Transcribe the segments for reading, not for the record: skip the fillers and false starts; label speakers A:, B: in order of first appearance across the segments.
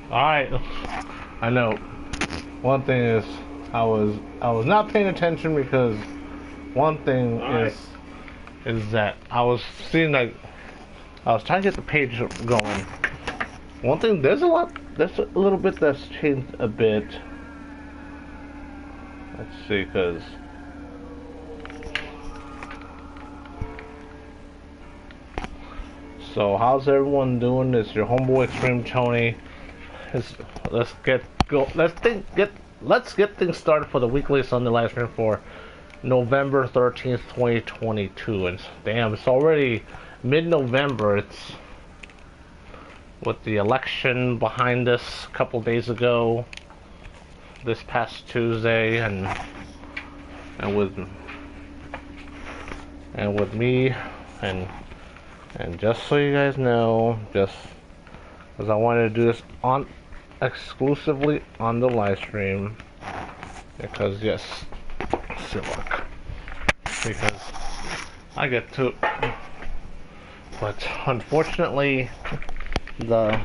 A: Alright, I know. One thing is, I was not paying attention because one thing is that I was seeing like I was trying to get the page going. One thing, there's a little bit that's changed a bit. Let's see, cause so how's everyone doing? It's your homeboy XtremeTony. Let's get things started for the weekly Sunday live stream for November 13th, 2022. And damn, it's already mid-November. It's with the election behind us a couple days ago, this past Tuesday, and with me, and just so you guys know, just because I wanted to do this on exclusively on the live stream, because yes, look, because I get to, but unfortunately the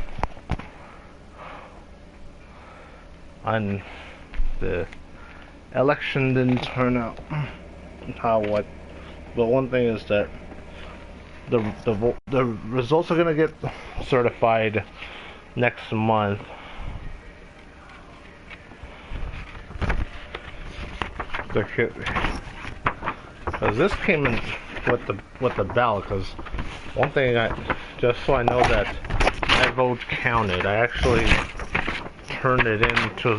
A: election didn't turn out but one thing is that the results are gonna get certified next month. Because this came in with the ballot. Because one thing, just so I know that my vote counted, I actually turned it into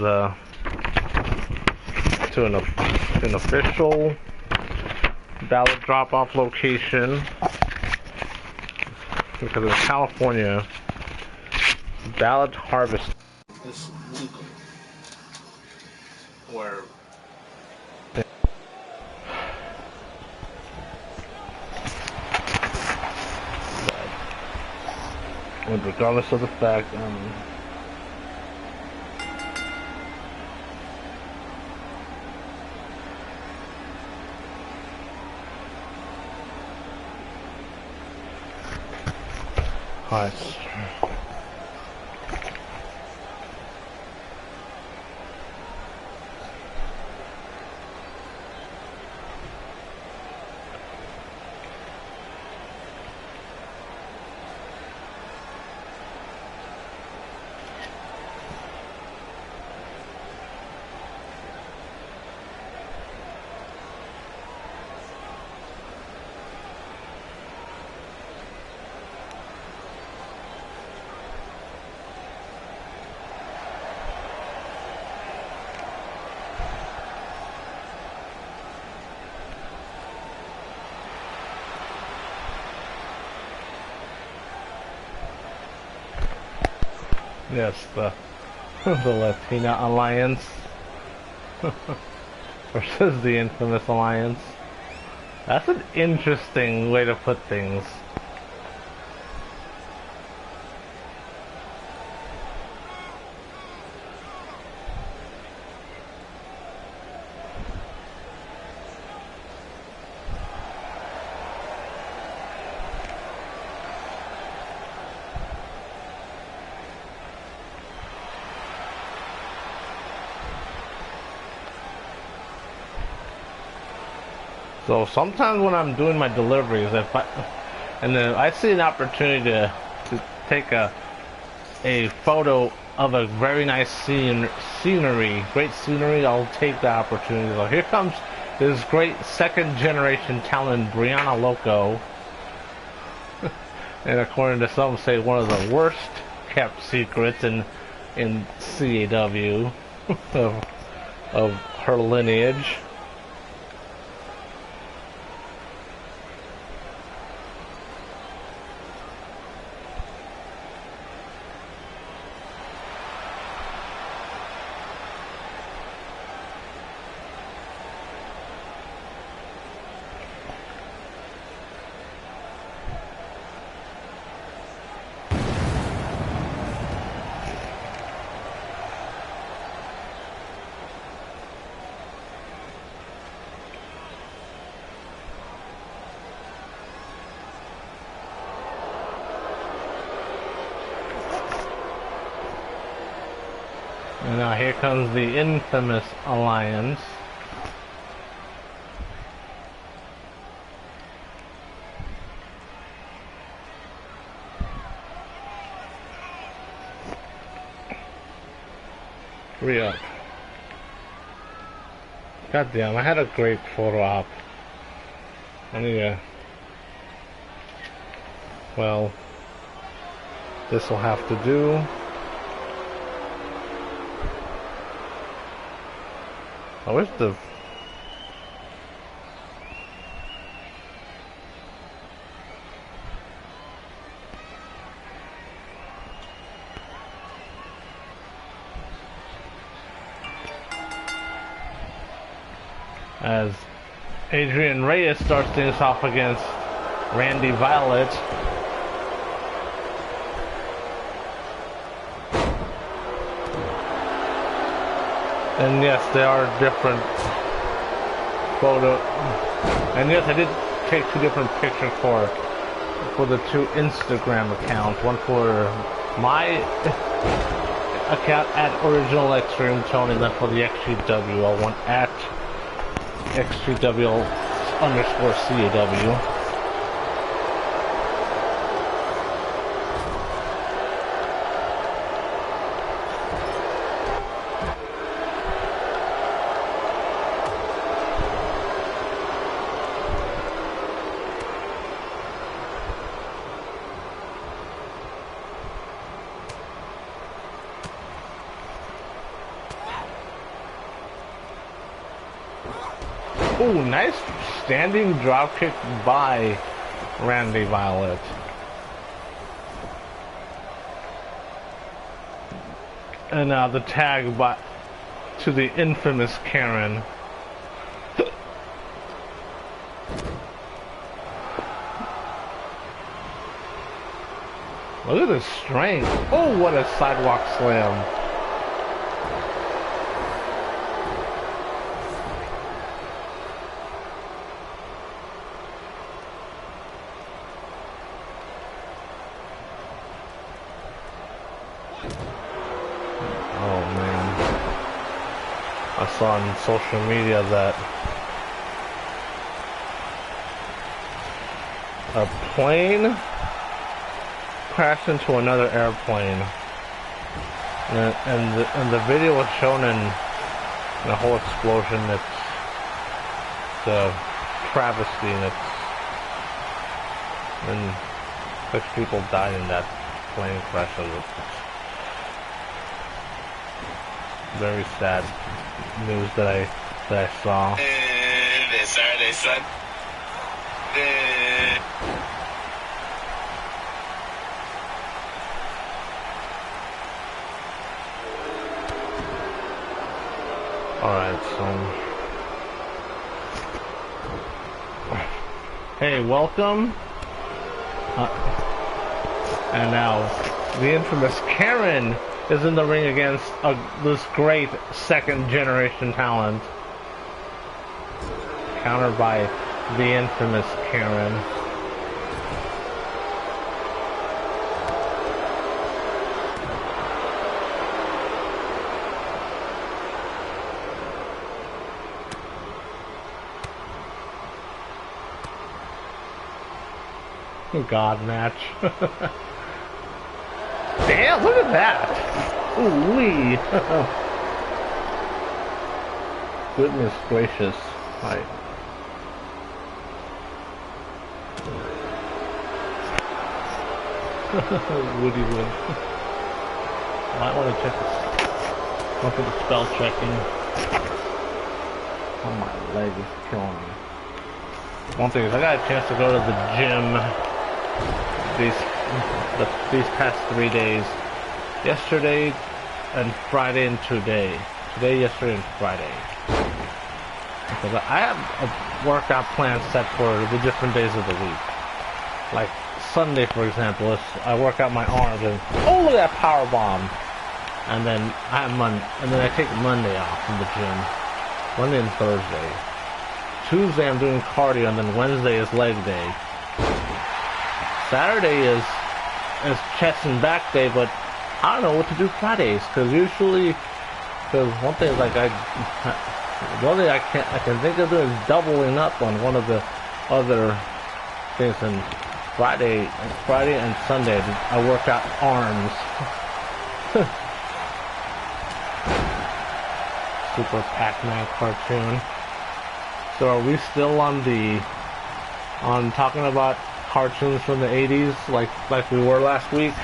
A: an official ballot drop-off location. Because in California, ballot harvest is legal. Where regardless of the fact, alright. Yes, the Latina Alliance versus the infamous Alliance. That's an interesting way to put things. So sometimes when I'm doing my deliveries, and then I see an opportunity to take a photo of a very nice scenery, great scenery, I'll take the opportunity. So here comes this great second generation talent, Brianna Loco, and according to some, say one of the worst kept secrets in CAW of her lineage. And now here comes the infamous alliance. Re-up. God damn, I had a great photo op. I need to... Well, this will have to do. I wish the... As Adrian Reyes starts things off against Randy Violet. And yes, they are different photo. And yes, I did take two different pictures for the two Instagram accounts. One for my account at Original XtremeTony, and then for the XGWL one at XGWL _ CAW. Ooh, nice standing dropkick by Randy Violet. And now the tag by to the infamous Karen. Look at the strength. Oh, what a sidewalk slam. I saw on social media that a plane crashed into another airplane, and the video was shown in the whole explosion. It's a travesty, and 6 people died in that plane crash. Very sad news that I saw.
B: This Saturday, son.
A: Alright, so... Hey, welcome. And now, the infamous Karen is in the ring against this great second-generation talent. Countered by the infamous Karen. God match. Damn, look at that! Ooh-wee! Goodness gracious. Right. Woody wood. Might want to check this. Look at the spell checking. Oh, my leg is killing me. One thing is, I got a chance to go to the gym these past 3 days. Yesterday and Friday and today. Today, yesterday, and Friday. Because I have a workout plan set for the different days of the week. Like Sunday, for example, I work out my arms and oh, look at that power bomb. And then I take Monday off from the gym. Monday and Thursday. Tuesday I'm doing cardio, and then Wednesday is leg day. Saturday is chest and back day, but I don't know what to do Fridays, because usually Because one thing, like the only thing I can think of doing is doubling up on one of the other things. And Friday and Sunday, I work out arms. Super Pac-Man cartoon. So are we still on talking about cartoons from the 80s like we were last week?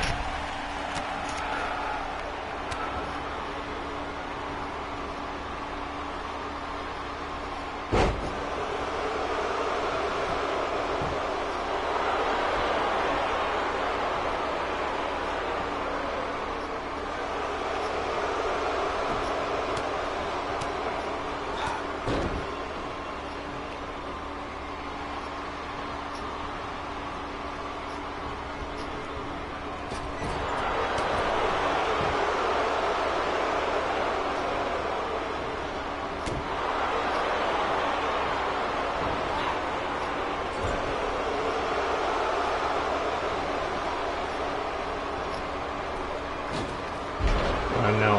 A: I know.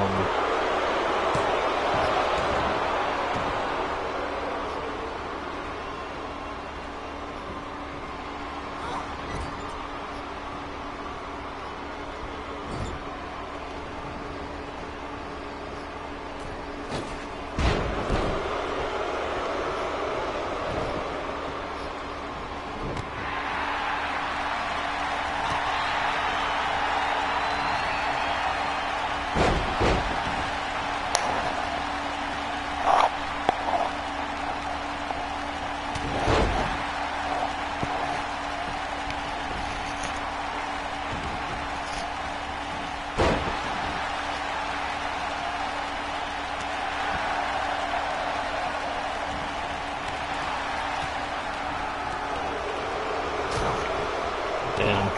A: Damn.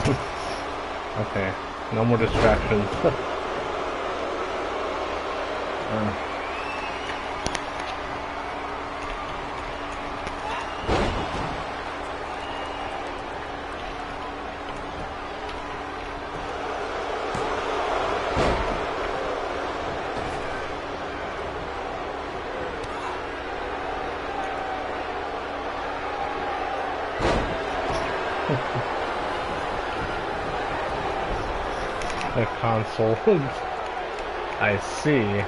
A: Okay, no more distractions. The console. I see.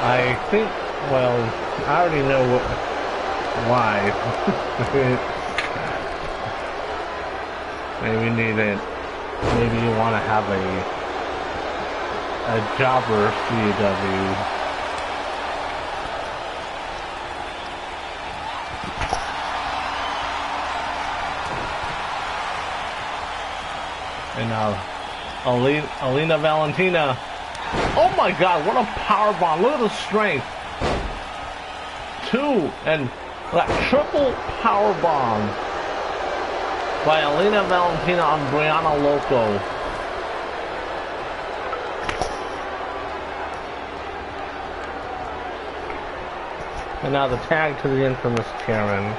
A: I think, well, I already know why. Maybe need it. Maybe you want to have a jobber CAW. And Alina Valentina. Oh my God! What a power bomb! Look at the strength. 2 and that triple power bomb by Alina Valentina on Brianna Loco. And now the tag to the infamous Karen.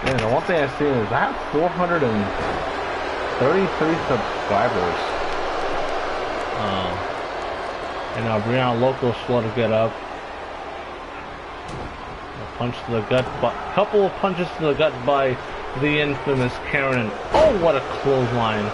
A: Man, the one thing I've seen is I have 433 subscribers. And Brianna Loco's slow to get up. A punch to the gut, couple of punches to the gut by the infamous Karen. Oh, what a clothesline!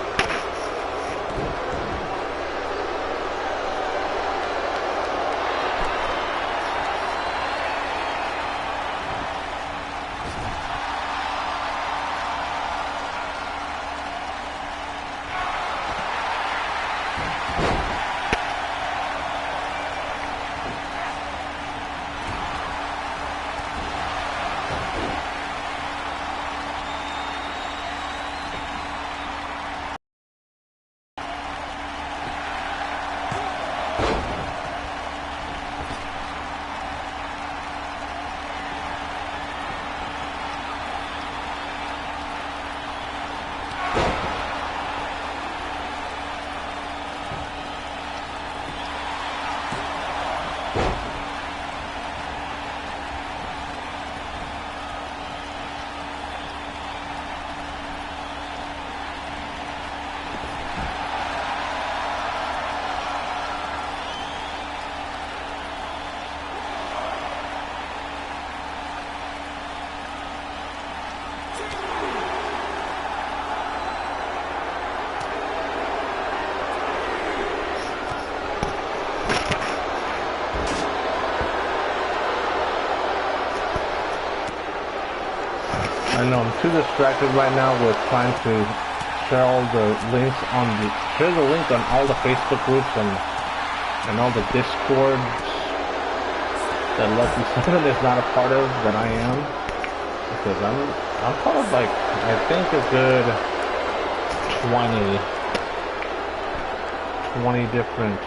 A: I know I'm too distracted right now with trying to share all the links on the link on all the Facebook groups and all the Discords that Lucky 7 is not a part of that I am, because I'm part of like I think a good 20 different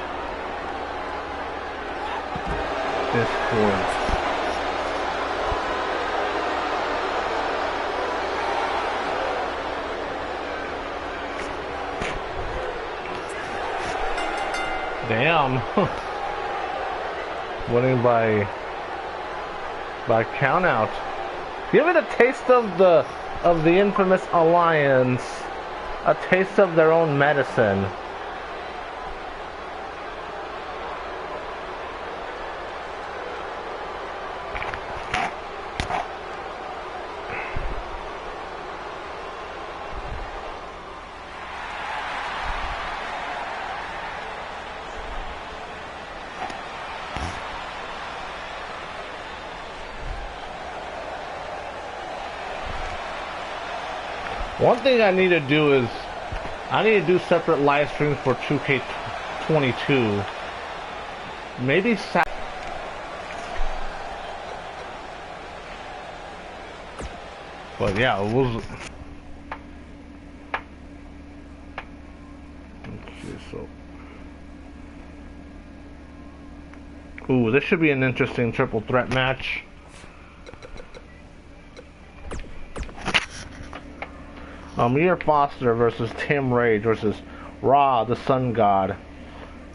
A: Discords. Damn. Winning by count out. Give it a taste of the infamous alliance. A taste of their own medicine. One thing I need to do is I need to do separate live streams for 2k22. Maybe but yeah, it was. Let's see, so. Ooh, this should be an interesting triple threat match. Amir Foster versus Tim Rage versus Ra, the Sun God,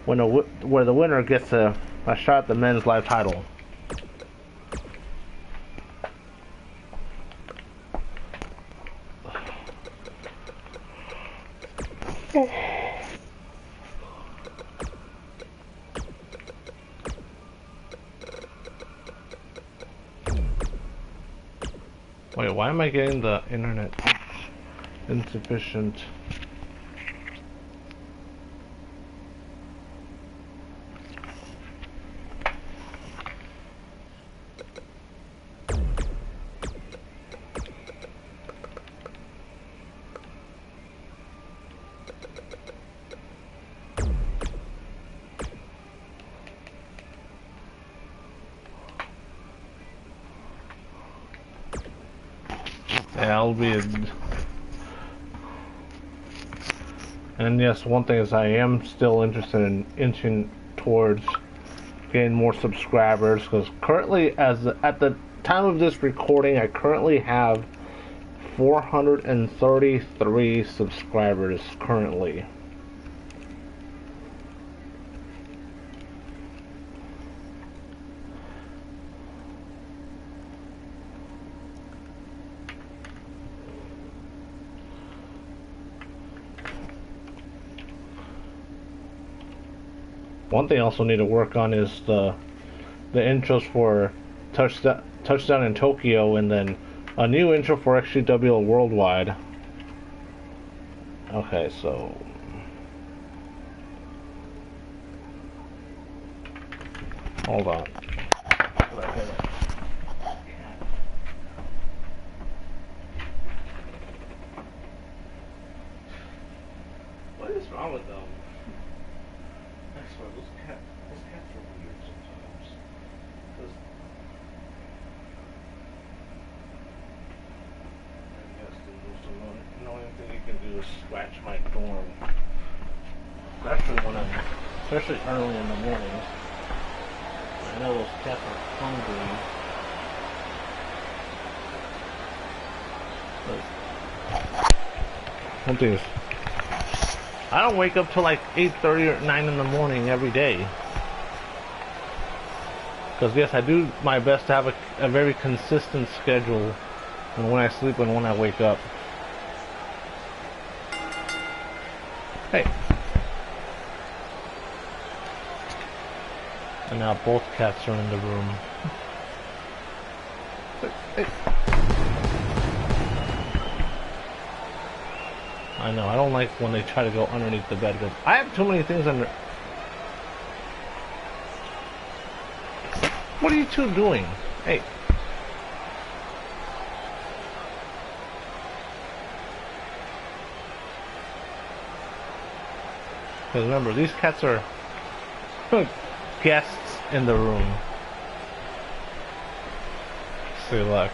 A: where the winner gets a shot at the men's live title. Wait, why am I getting the internet? Insufficient. Yeah, I'll be. And yes, one thing is I am still interested in inching towards getting more subscribers, because currently, at the time of this recording, I currently have 433 subscribers currently. One thing I also need to work on is the intros for Touchdown in Tokyo, and then a new intro for XGWL Worldwide. Okay, so hold on. What is wrong with them? Those cats are weird sometimes. And yes, the most annoying thing you can do is scratch my dorm. Especially early in the morning. I know those cats are hungry. But one thing is, I don't wake up till like 8:30 or 9 in the morning every day. Because yes, I do my best to have a very consistent schedule on when I sleep and when I wake up. Hey. And now both cats are in the room. Hey. I know, I don't like when they try to go underneath the bed, because I have too many things under. What are you two doing? Hey. Because remember, these cats are guests in the room. See, look.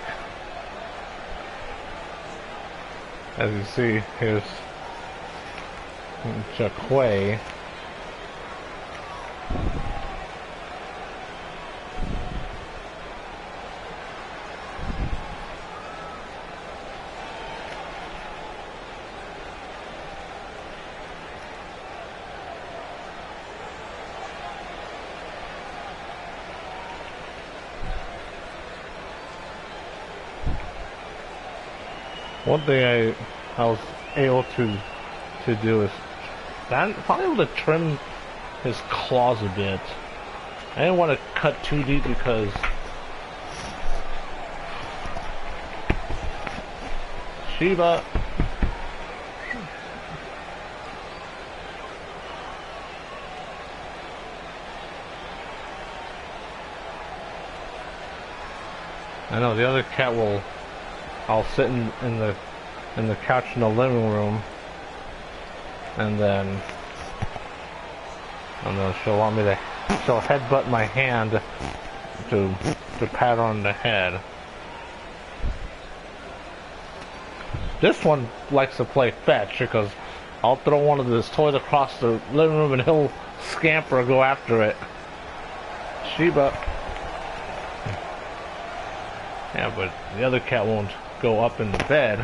A: As you see, here's CAW. One thing I was able to do is I'm probably able to trim his claws a bit. I didn't want to cut too deep because Shiba. I know the other cat will. I'll sit in the couch in the living room, and then she'll want me to. She'll headbutt my hand to pat her on the head. This one likes to play fetch because I'll throw one of his toys across the living room and he'll scamper and go after it. Shiba. Yeah, but the other cat won't go up in the bed.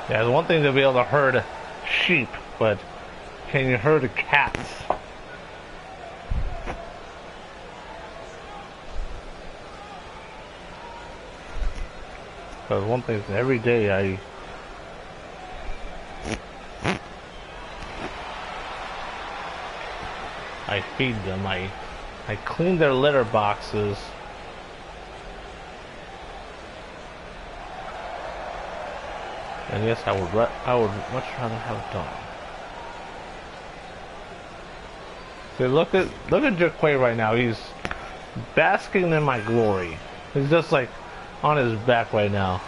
A: Yeah, the one thing to be able to herd sheep, but can you herd cats? Because one thing is every day I feed them. I clean their litter boxes. And yes, I would much rather have it done. See, look at CAW right now. He's basking in my glory. He's just like on his back right now,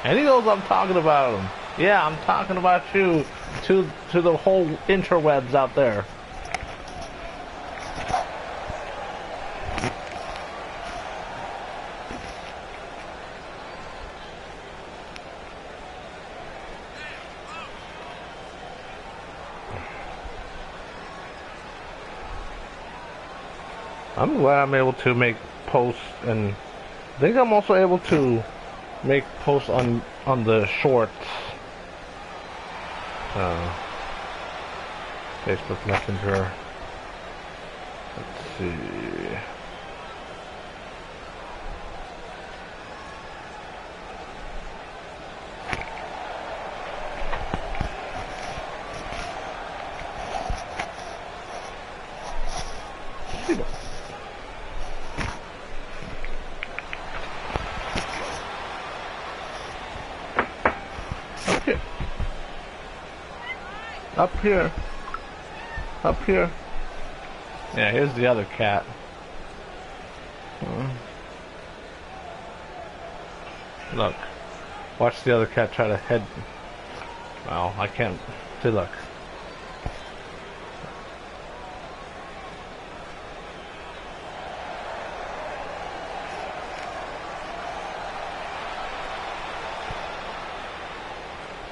A: and he knows I'm talking about him. Yeah, I'm talking about you to the whole interwebs out there. I'm glad I'm able to make posts, and I think I'm also able to make posts on the shorts. Facebook Messenger. Let's see. Up here. Up here. Yeah, here's the other cat. Look. Watch the other cat try to head. Well, I can't. See, look.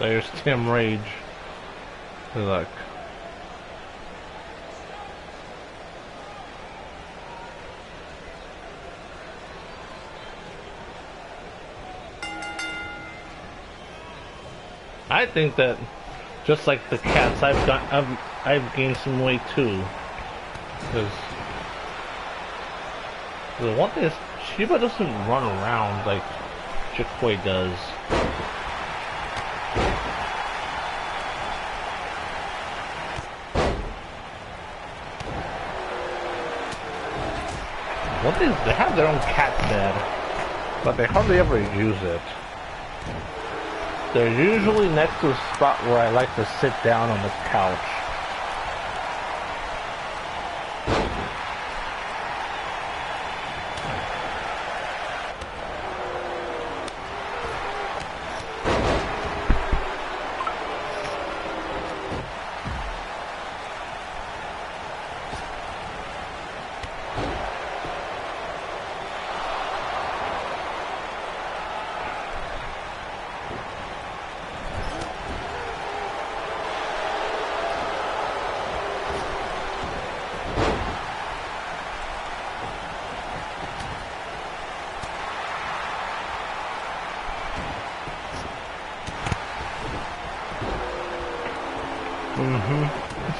A: There's Tim Rage. Look. I think that just like the cats, I've gained some weight too. Because the one thing is, Shiba doesn't run around like CAW does. One thing is, they have their own cat bed, but they hardly ever use it. They're usually next to a spot where I like to sit down on the couch.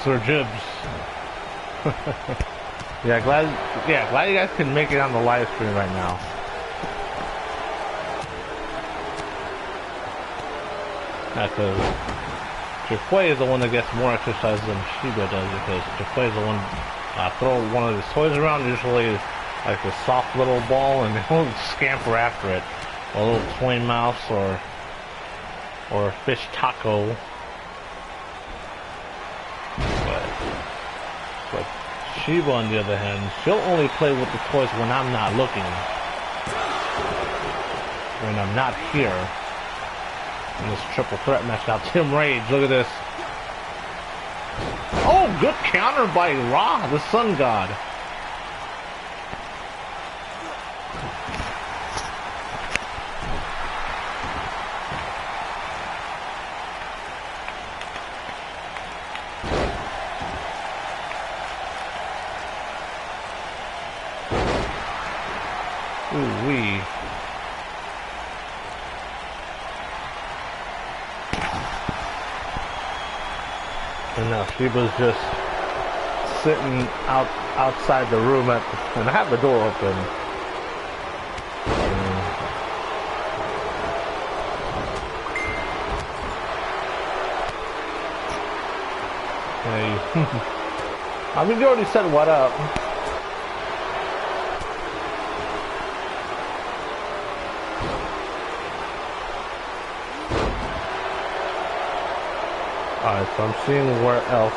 A: Sir Jibs. glad you guys can make it on the live stream right now. Because Jafway is the one that gets more exercise than Shiba does, because Jafway is the one throw one of his toys around, usually like a soft little ball, and he'll scamper after it. A little toy mouse or a fish taco. But Shiba, on the other hand, she'll only play with the toys when I'm not looking. When I'm not here. In this triple threat match now, Tim Rage, look at this. Oh, good counter by Ra, the Sun God. Ooh-wee. And now Shiba's just sitting outside the room and I have the door open. Hey. I mean, you already said what up. Alright, so I'm seeing where else.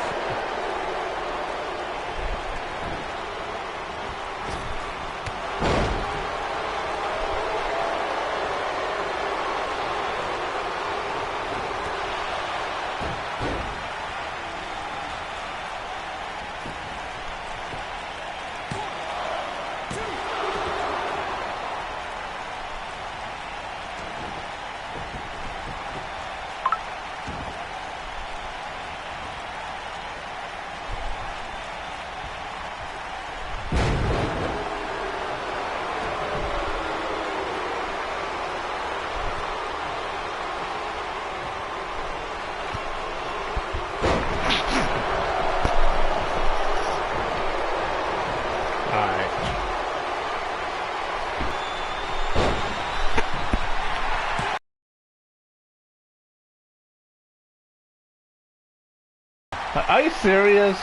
A: Are you serious?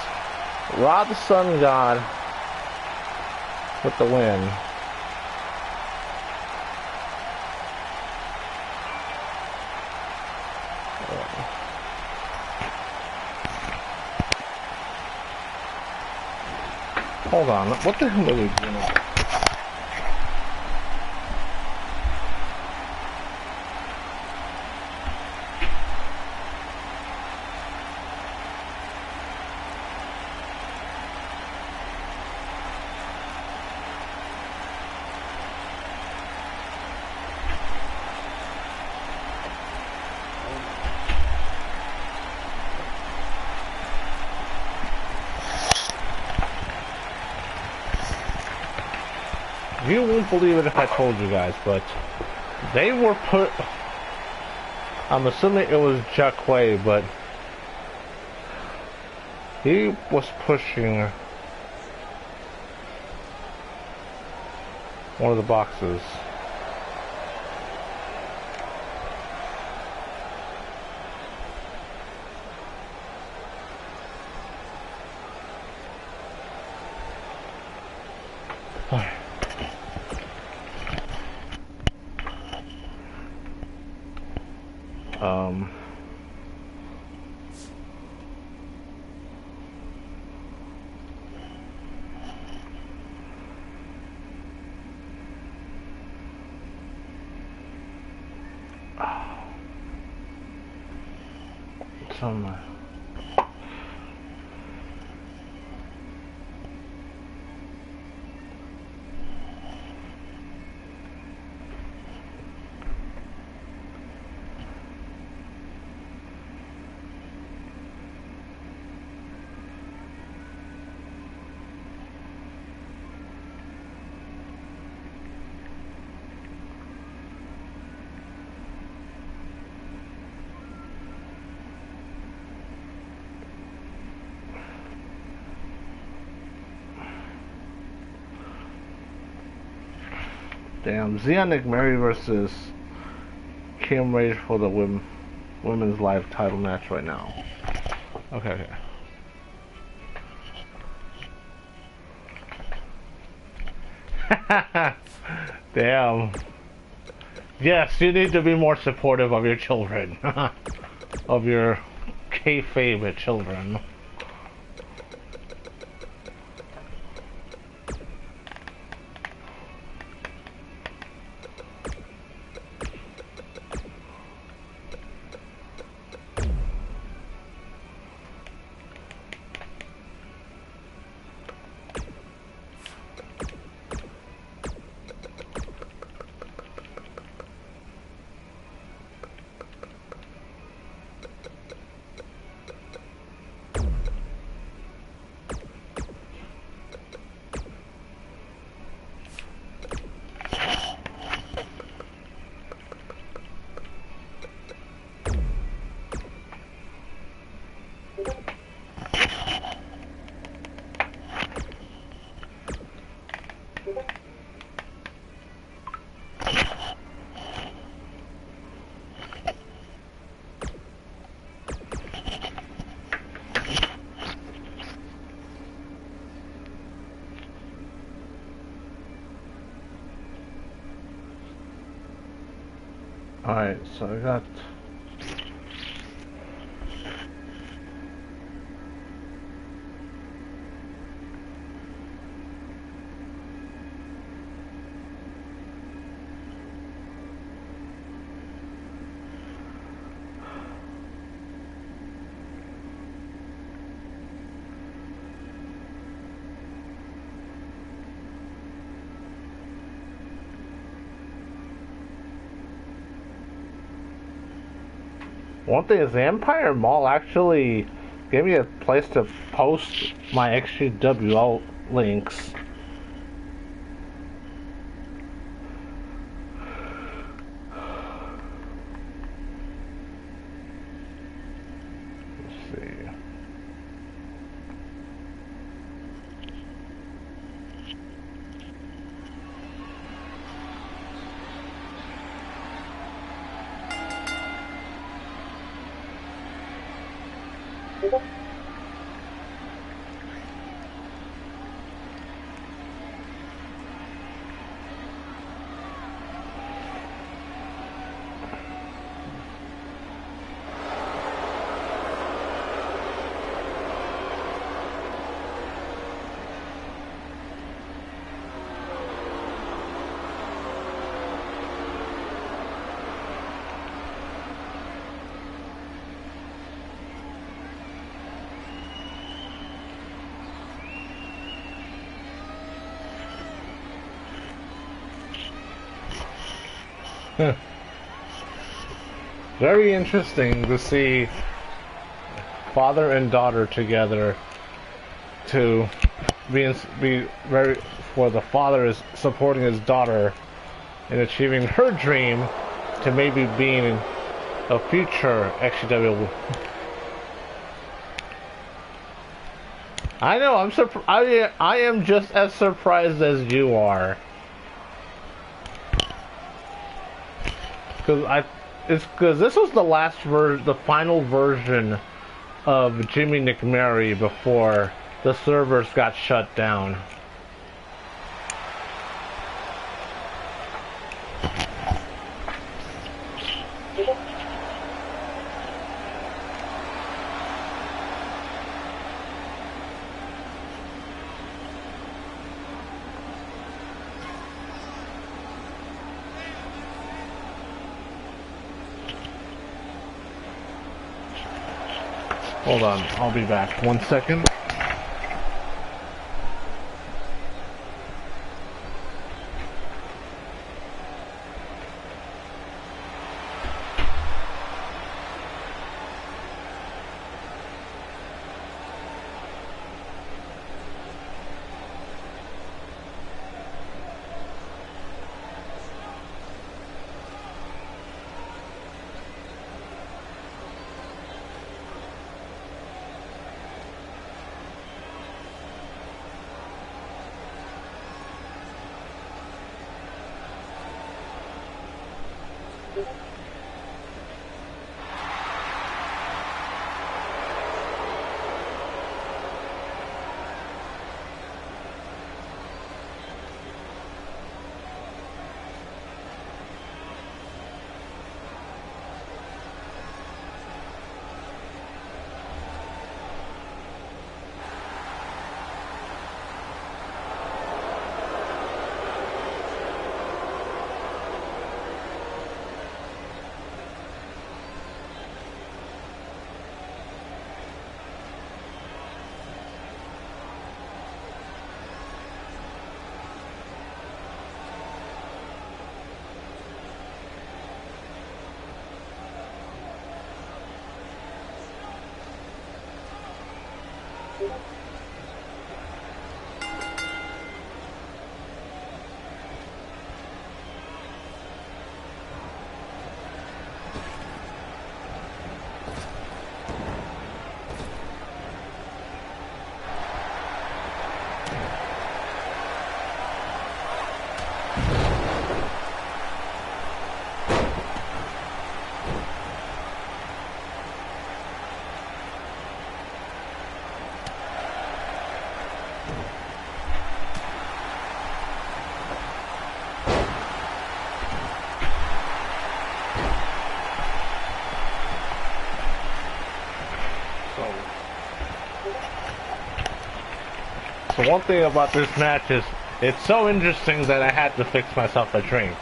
A: Ra the Sun God with the win. Hold on, what the hell are we doing? You won't believe it if I told you guys, but they were put. I'm assuming it was Jacquet, but he was pushing one of the boxes. Some Damn, Zionic Mary versus Kim Rage for the women's live title match right now. Okay. Damn. Yes, you need to be more supportive of your children. Of your kayfabe children. Alright, so I got... One thing is, the Empire Mall actually gave me a place to post my XGWL links. Let's see. Very interesting to see father and daughter together, to be very, for the father is supporting his daughter in achieving her dream to maybe being a future XGWL. I know, I am just as surprised as you are. Because this was the final version of Jimmy McMary before the servers got shut down. Hold on, I'll be back. 1 second. So one thing about this match is it's so interesting that I had to fix myself a drink.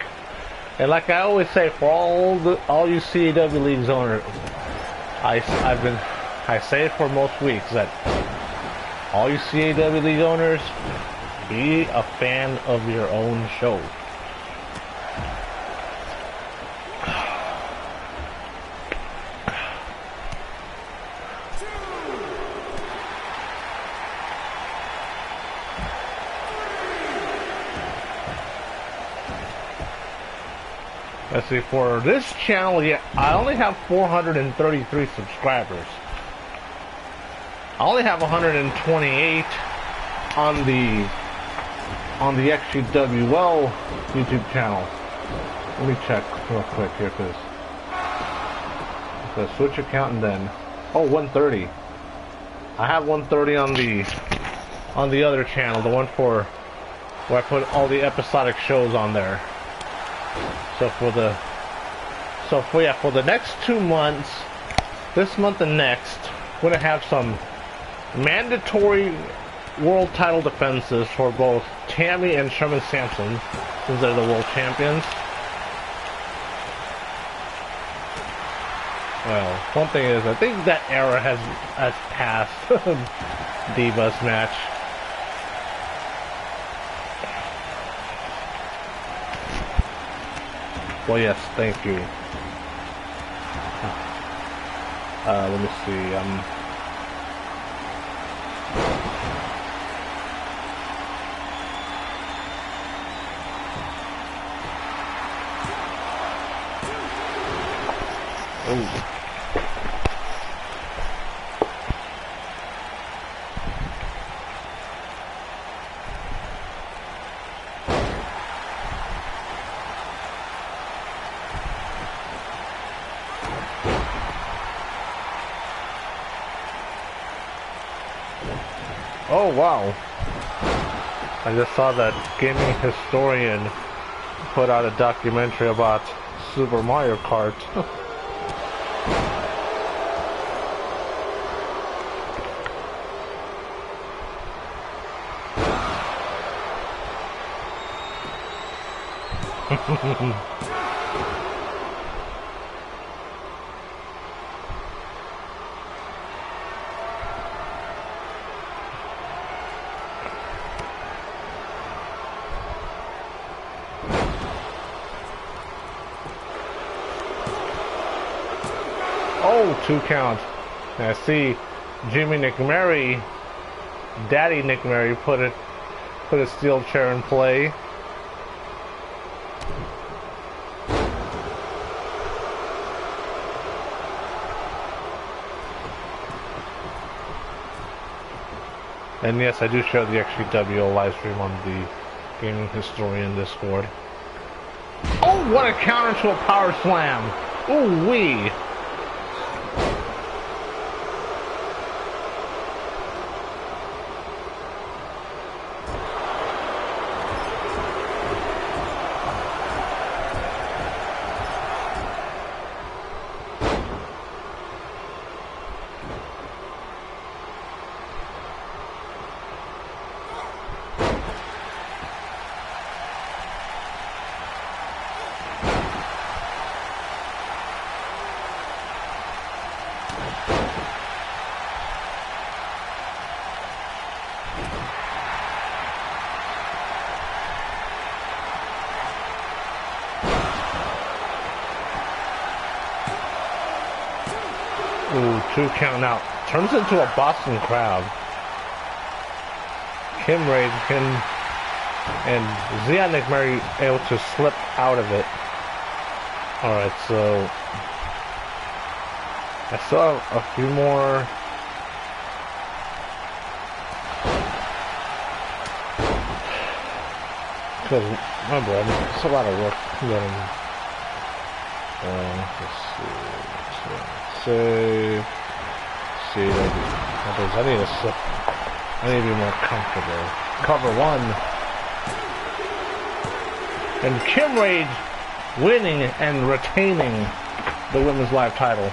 A: And like I always say, for all you CAW Leagues owners, I say it for most weeks that all you CAW League owners, be a fan of your own show. Let's see, for this channel, yeah, I only have 433 subscribers. I only have 128 on the XGWL YouTube channel. Let me check real quick here, because the switch account and then 130. I have 130 on the other channel, the one for where I put all the episodic shows on there. So for the next 2 months, this month and next, we're gonna have some mandatory world title defenses for both Tammy and Sherman Sampson, since they're the world champions. Well, one thing is, I think that era has passed. Divas match. Well, yes, thank you. Let me see. Oh. Oh wow, I just saw that Gaming Historian put out a documentary about Super Mario Kart. Oh, 2 count. And I see Jimmy McMurray, Daddy McMurray, put a steel chair in play. And yes, I do share the XGWL live stream on the Gaming Historian Discord. Oh, what a counter to a power slam! Ooh wee! Ooh, 2 count out. Turns into a Boston Crab. Kim Raid and Zionic Mary able to slip out of it. Alright, so I still have a few more. Because remember, it's a lot of work getting. Let's see. I need to slip. I need to be more comfortable. Cover one. And Kim Raid winning and retaining the Women's Live title.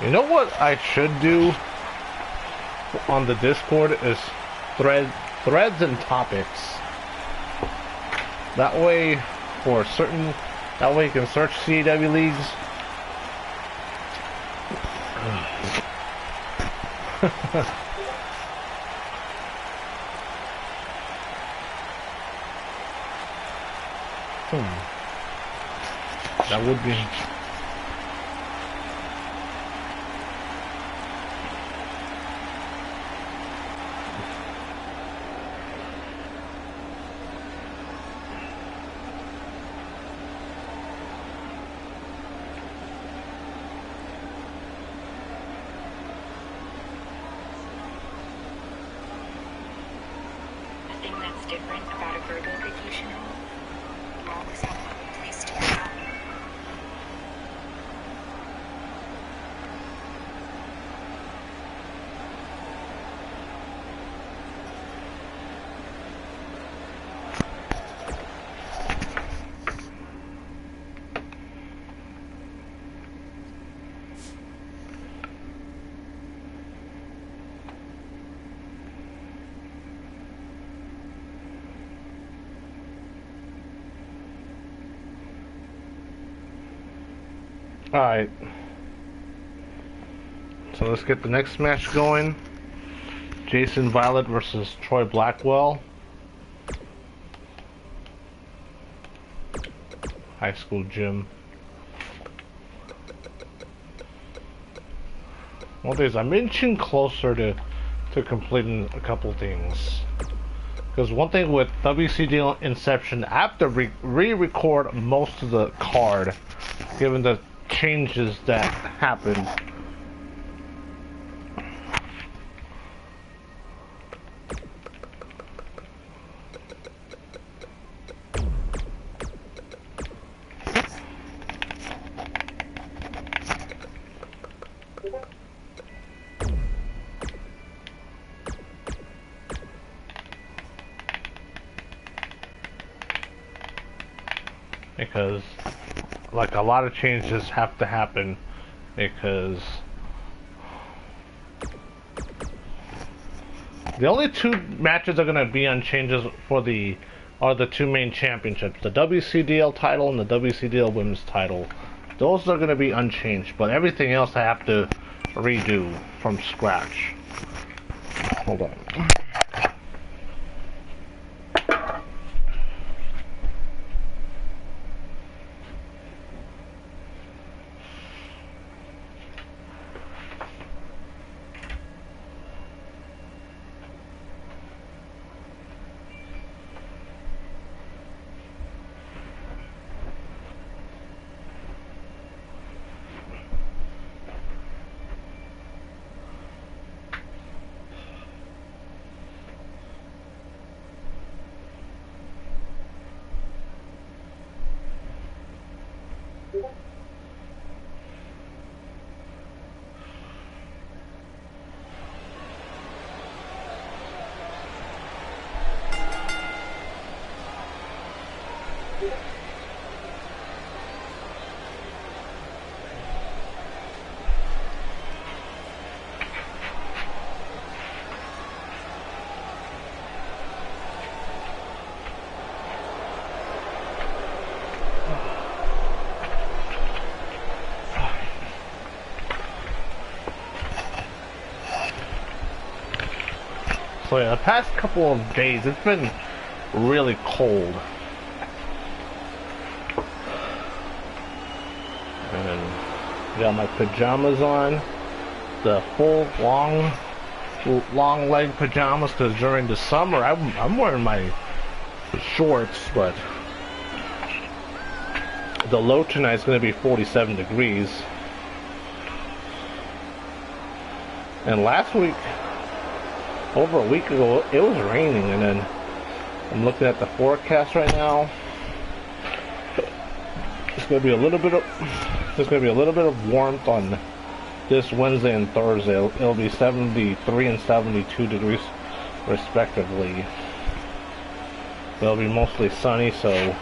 A: You know what I should do on the Discord is threads and topics. That way, that way you can search CAW leagues. That would be. Alright, so let's get the next match going. Jason Violet versus Troy Blackwell. High school gym. One thing is, I'm inching closer to completing a couple things. Because one thing with WCD Inception, I have to re-record most of the card, given the changes that happened. Because like a lot of changes have to happen, because the only two matches that are going to be on changes are the two main championships, the WCDL title and the WCDL women's title. Those are going to be unchanged, but everything else I have to redo from scratch. Hold on. So yeah, the past couple of days, it's been really cold. And got my pajamas on, the full long leg pajamas, because during the summer I'm wearing my shorts, but the low tonight is going to be 47 degrees. And last week, over a week ago, it was raining, and then I'm looking at the forecast right now. It's going to be a little bit of there's going to be a little bit of warmth on this Wednesday and Thursday. It'll be 73 and 72 degrees respectively. It'll be mostly sunny, so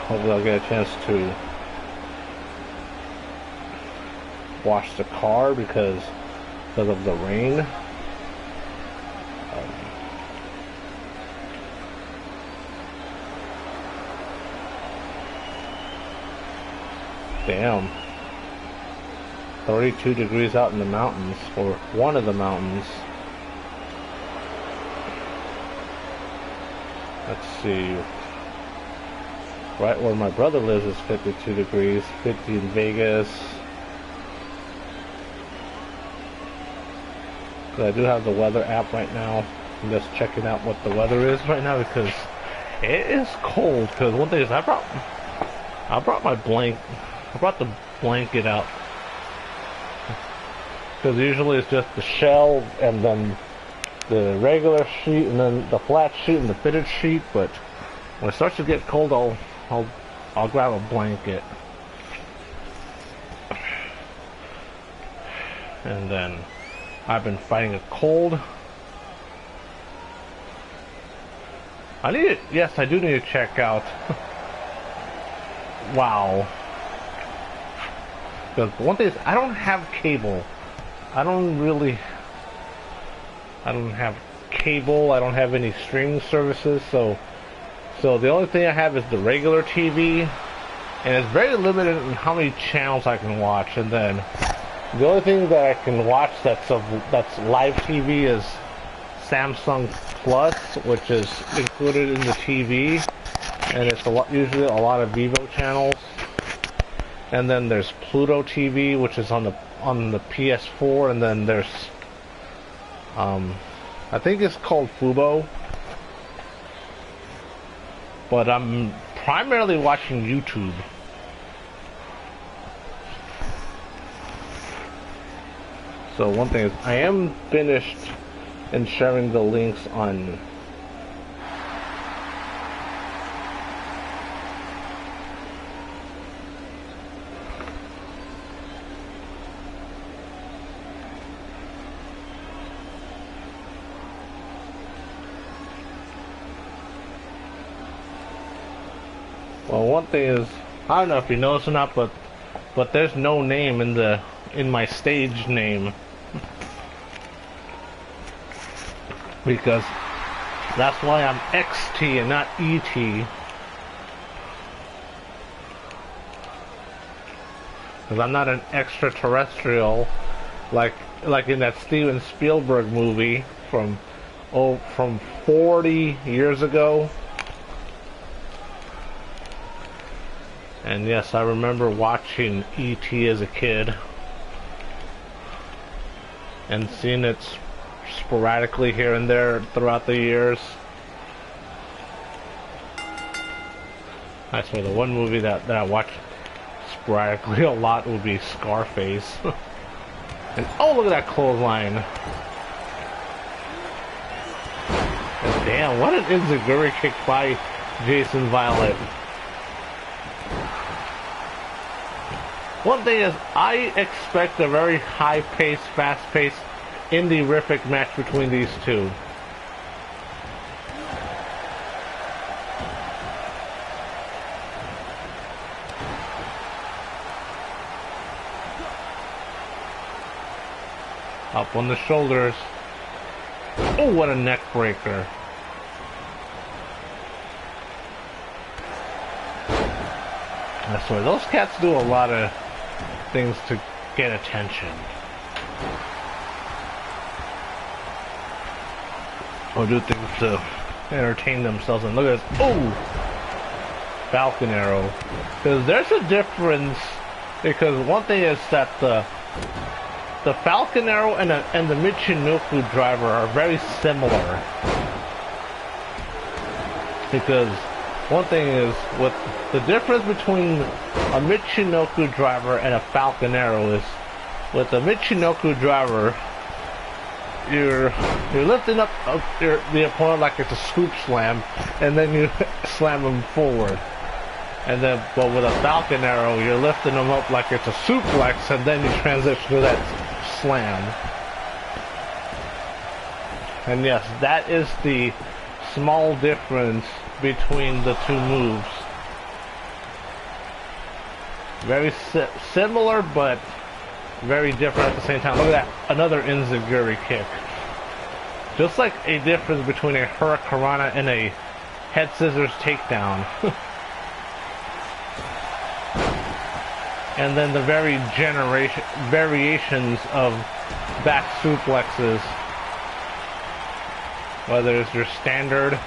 A: hopefully I'll get a chance to wash the car because of the rain. Damn. 32 degrees out in the mountains, or one of the mountains. Let's see. Right where my brother lives is 52 degrees, 50 in Vegas. I do have the weather app right now. I'm just checking out what the weather is right now because it is cold. Because one thing is, I brought my I brought the blanket out. Because usually it's just the shell and then the regular sheet and then the flat sheet and the fitted sheet. But when it starts to get cold, I'll grab a blanket. And then I've been fighting a cold. Yes, I do need to check out. Wow. Because one thing is, I don't have cable. I don't have cable. I don't have any streaming services. So the only thing I have is the regular TV, and it's very limited in how many channels I can watch. And then the only thing that I can watch that's live TV is Samsung Plus, which is included in the TV, and it's usually a lot of Vivo channels. And then there's Pluto TV, which is on the PS4, and then there's I think it's called Fubo. But I'm primarily watching YouTube. So one thing is, I am finished in sharing the links on one thing is, I don't know if you noticed or not, but there's no name in my stage name. Because that's why I'm XT and not ET. Because I'm not an extraterrestrial like in that Steven Spielberg movie from 40 years ago. And yes, I remember watching E.T. as a kid and seeing it sporadically here and there throughout the years. I swear the one movie that I watched sporadically a lot would be Scarface. And oh, look at that clothesline. And damn, what an enziguri kick by Jason Violet. One thing is, I expect a very high-paced, fast-paced, indie-rific match between these two. Up on the shoulders. Oh, what a neck breaker. I swear, those cats do a lot of things to get attention. or do things to entertain themselves. And look at this. Oh! Falcon Arrow. Because there's a difference. Because one thing is that the Falcon Arrow and the Michinoku driver are very similar. Because one thing is, with the difference between a Michinoku driver and a Falcon Arrow is, with the Michinoku driver, you're lifting up the opponent like it's a scoop slam, and then you slam them forward. And then, but with a Falcon Arrow, you're lifting them up like it's a suplex, and then you transition to that slam. And yes, that is the small difference between the two moves. Very similar, but very different at the same time. Look at that, another Enziguri kick. Just like a difference between a Hurricanrana and a head scissors takedown. And then the variations of back suplexes. Whether it's your standard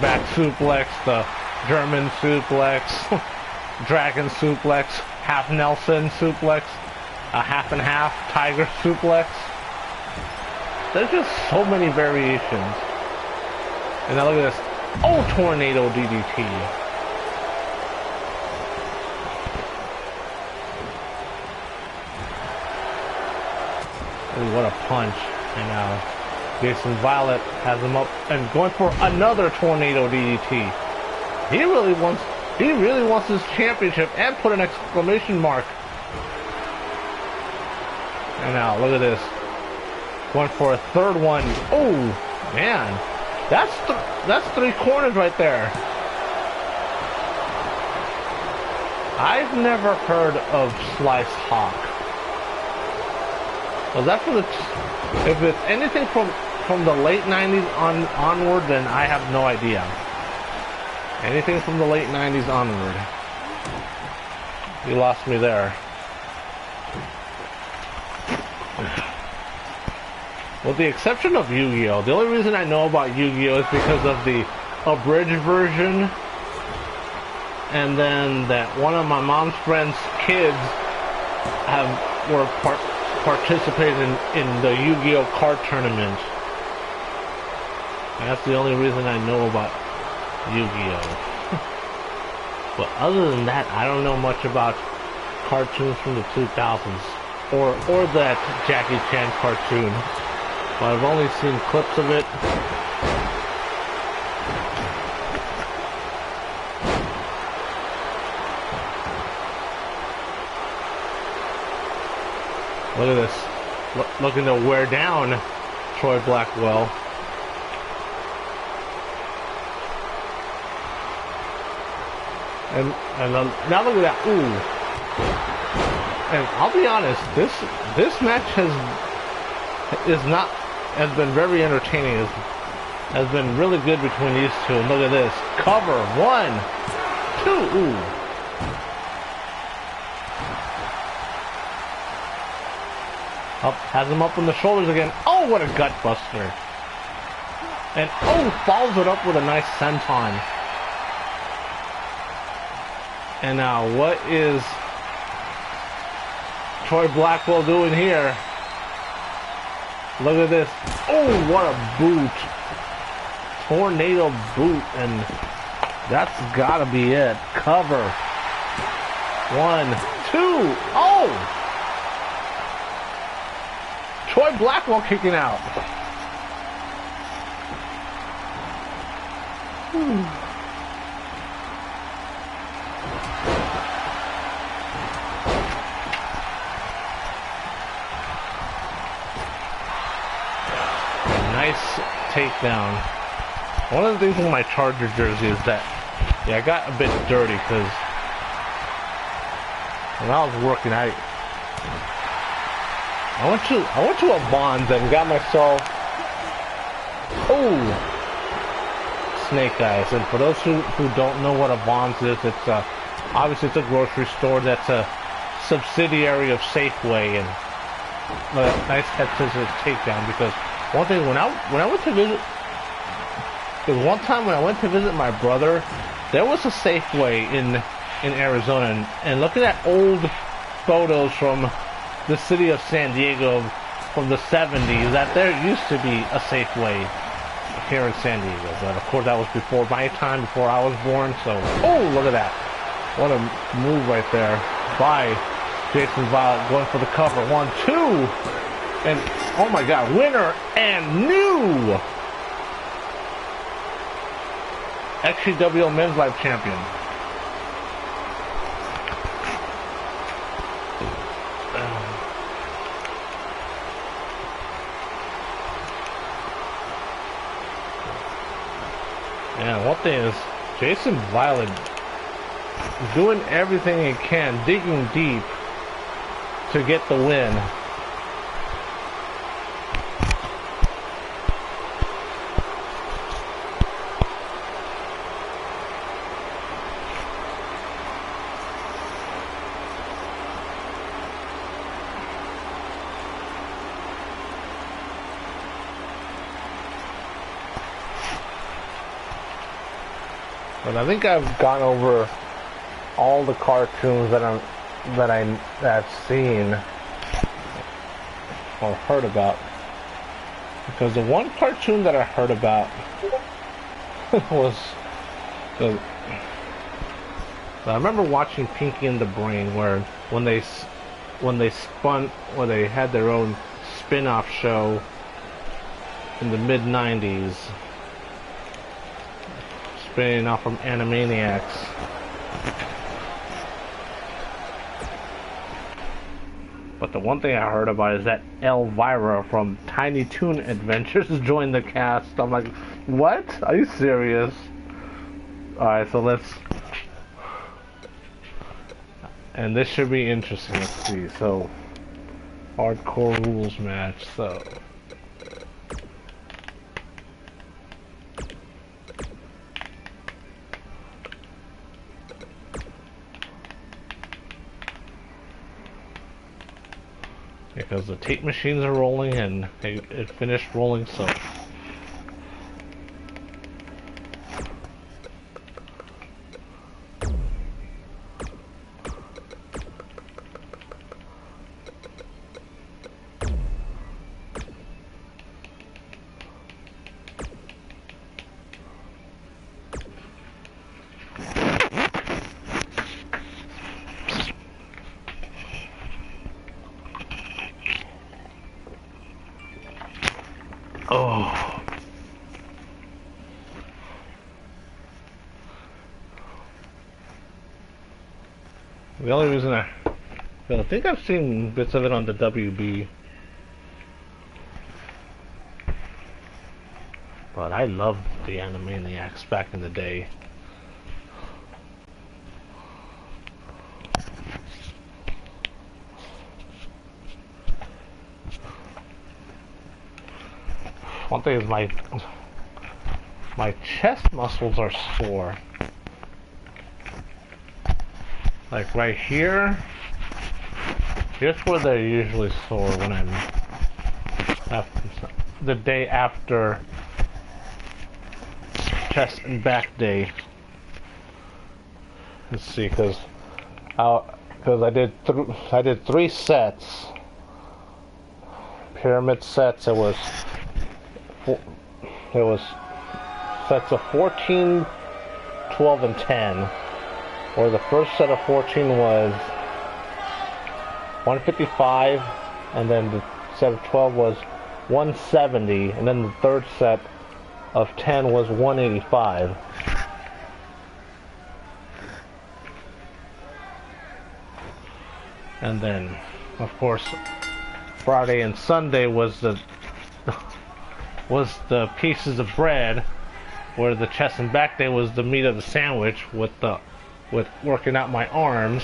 A: back suplex, the German suplex, dragon suplex, half Nelson suplex, a half and half tiger suplex. There's just so many variations. And now look at this. Oh, tornado DDT. Ooh, what a punch. And now Jason Violet has him up and going for another tornado DDT. He really wants this championship, and put an exclamation mark. And now look at this. Going for a third one. Oh man, that's three corners right there. I've never heard of Slice Hawk. Was that from the? If it's anything from the late '90s onward, then I have no idea. Anything from the late '90s onward. You lost me there. With the exception of Yu-Gi-Oh! The only reason I know about Yu-Gi-Oh! is because of the abridged version, and then that one of my mom's friend's kids were participating in the Yu-Gi-Oh! Card tournament. And that's the only reason I know about Yu-Gi-Oh! But other than that, I don't know much about cartoons from the 2000s or that Jackie Chan cartoon. But I've only seen clips of it. Look at this. Looking to wear down Troy Blackwell. And now look at that. Ooh. And I'll be honest, this match has been very entertaining. Has been really good between these two. And look at this. Cover. 1, 2. Ooh. Up, has him up on the shoulders again. Oh, what a gut buster. And oh, follows it up with a nice senton. And now what is Troy Blackwell doing here? Look at this. Oh, what a boot. Tornado boot. And that's gotta be it. Cover. 1, 2. Oh! Troy Blackwell kicking out. Nice takedown. One of the things with my Charger jersey is that, yeah, I got a bit dirty because when I was working, I went to a Bonds and got myself Snake Eyes. And for those who don't know what a Bonds is, it's obviously it's a grocery store that's a subsidiary of Safeway, and a nice head scissors takedown. Because one thing, when I went to visit Because one time when I went to visit my brother, there was a Safeway in Arizona, and looking at old photos from the city of San Diego from the 70s, that there used to be a Safeway here in San Diego. But of course that was before my time, before I was born, so... Oh, look at that. What a move right there by Jason Violet, going for the cover. 1, 2, and oh my god, winner and new XGWL Men's Live Champion. Yeah, one thing is, Jason Violet doing everything he can, digging deep to get the win. But I think I've gone over all the cartoons that I've seen or heard about. Because the one cartoon that I heard about was I remember watching Pinky and the Brain, where when they had their own spin-off show in the mid-90s, spinning off from Animaniacs. But the one thing I heard about is that Elvira from Tiny Toon Adventures joined the cast. I'm like, what? Are you serious? Alright, so let's... And this should be interesting. Let's see. So, hardcore rules match. So... because the tape machines are rolling and it finished rolling, so... Oh. The only reason I think I've seen bits of it on the WB, but I loved the Animaniacs back in the day. One thing is my chest muscles are sore. Like right here. Here's where they're usually sore when I'm the day after chest and back day. Let's see, because I did 3 sets, pyramid sets. It was sets of 14, 12, and 10, where the first set of 14 was 155, and then the set of 12 was 170, and then the third set of 10 was 185. And then, of course, Friday and Sunday was the pieces of bread, where the chest and back day was the meat of the sandwich with working out my arms.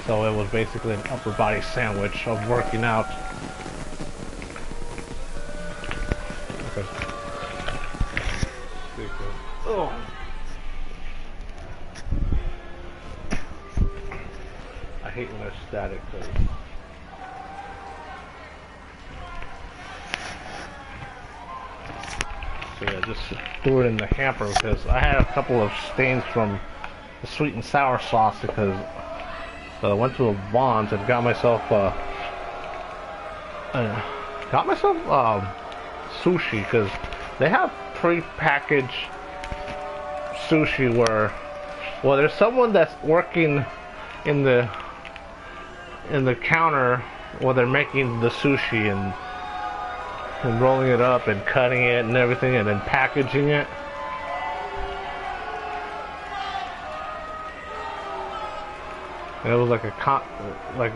A: So it was basically an upper body sandwich of working out. Oh. I hate when there's static, because So I just threw it in the hamper because I had a couple of stains from the sweet and sour sauce because I went to a Vons and got myself sushi because they have pre-packaged sushi where, well, there's someone that's working in the counter while they're making the sushi and rolling it up and cutting it and everything and then packaging it. And it was like a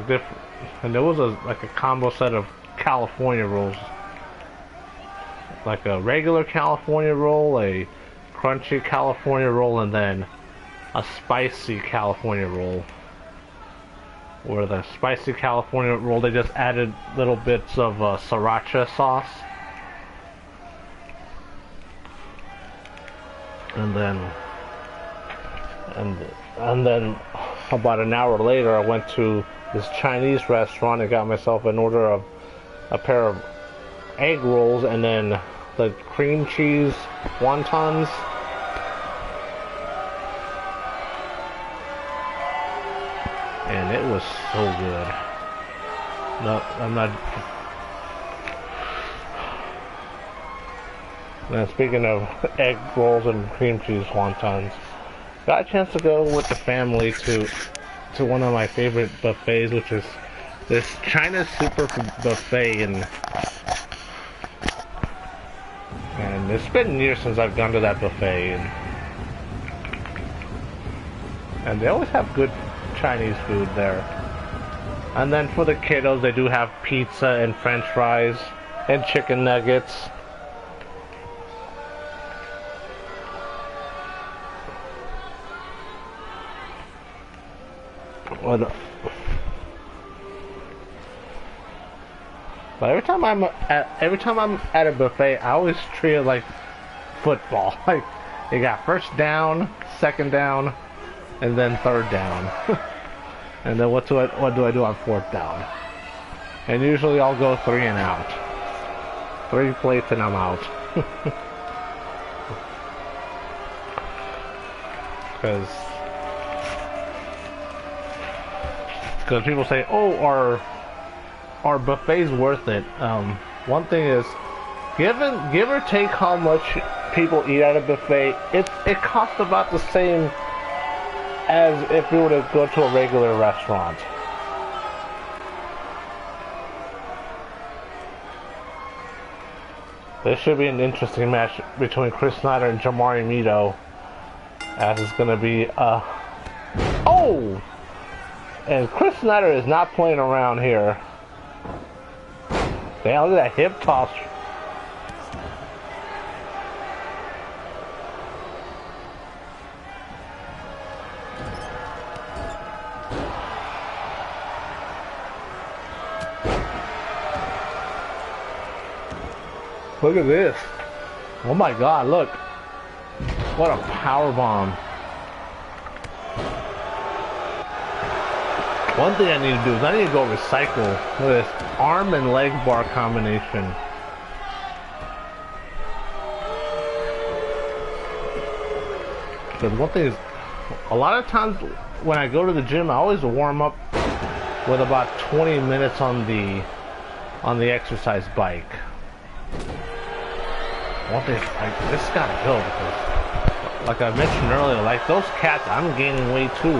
A: different, and there was like a combo set of California rolls, like a regular California roll, a crunchy California roll, and then a spicy California roll. Where the spicy California roll, they just added little bits of sriracha sauce, and then about an hour later, I went to this Chinese restaurant and got myself an order of a pair of egg rolls and then the cream cheese wontons. And it was so good. No, I'm not. Now, speaking of egg rolls and cream cheese wontons, got a chance to go with the family to one of my favorite buffets, which is this China Super Buffet, and it's been years since I've gone to that buffet, and they always have good Chinese food there. And then for the kiddos, they do have pizza and French fries and chicken nuggets. But every time I'm at a buffet, I always treat it like football. Like, you got first down, second down, and then third down. And then what do I do on fourth down? And usually I'll go 3 and out. 3 plates and I'm out. Because people say, oh, are buffets worth it? One thing is, give or take how much people eat at a buffet, it costs about the same as if we were to go to a regular restaurant. This should be an interesting match between Chris Snyder and Jamari Mito, as it's gonna be oh! And Chris Snyder is not playing around here. Damn, look at that hip toss. Look at this. Oh my god, look. What a power bomb. One thing I need to do is I need to go recycle this arm and leg bar combination. Because one thing is, a lot of times when I go to the gym, I always warm up with about 20 minutes on the exercise bike. One thing is, like, this gotta go because, like I mentioned earlier, like those cats, I'm gaining weight too,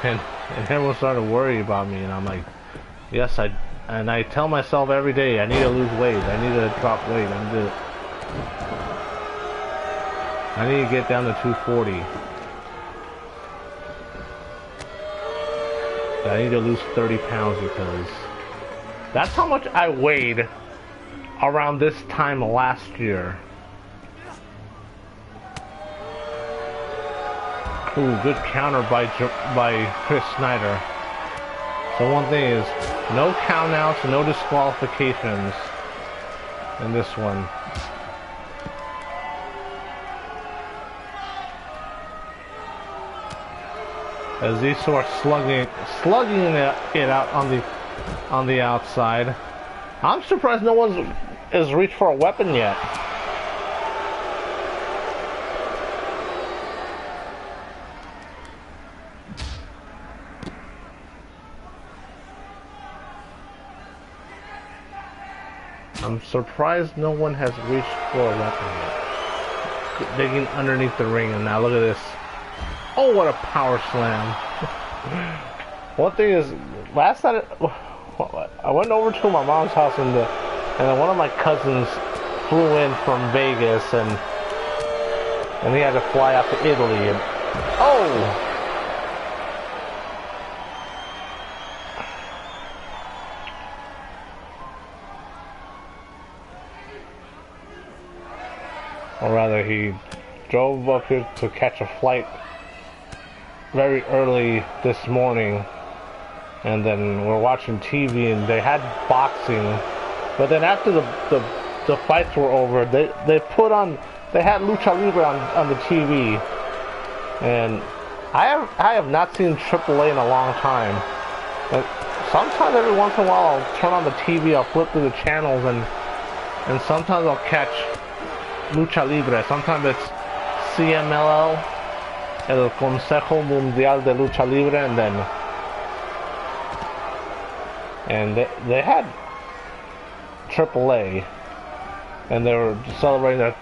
A: and everyone started to worry about me, and I'm like, yes, I tell myself every day, I need to lose weight, I need to drop weight, I need to get down to 240. I need to lose 30 pounds because that's how much I weighed around this time last year. Ooh, good counter by Chris Snyder. So one thing is, no countouts, no disqualifications in this one. As these start slugging it out on the outside. I'm surprised no one's reached for a weapon yet. I'm surprised no one has reached for a weapon yet. Digging underneath the ring, and now look at this. Oh, what a power slam. One thing is, last night I went over to my mom's house, and then one of my cousins flew in from Vegas, and he had to fly out to Italy, and oh! Or rather, he drove up here to catch a flight very early this morning, and then we're watching TV, and they had boxing, but then after the fights were over, they had Lucha Libre on the TV, and I have not seen AAA in a long time. And sometimes every once in a while I'll turn on the TV, I'll flip through the channels, and sometimes I'll catch Lucha Libre. Sometimes it's CMLL, El Consejo Mundial de Lucha Libre, and they had AAA, and they were celebrating their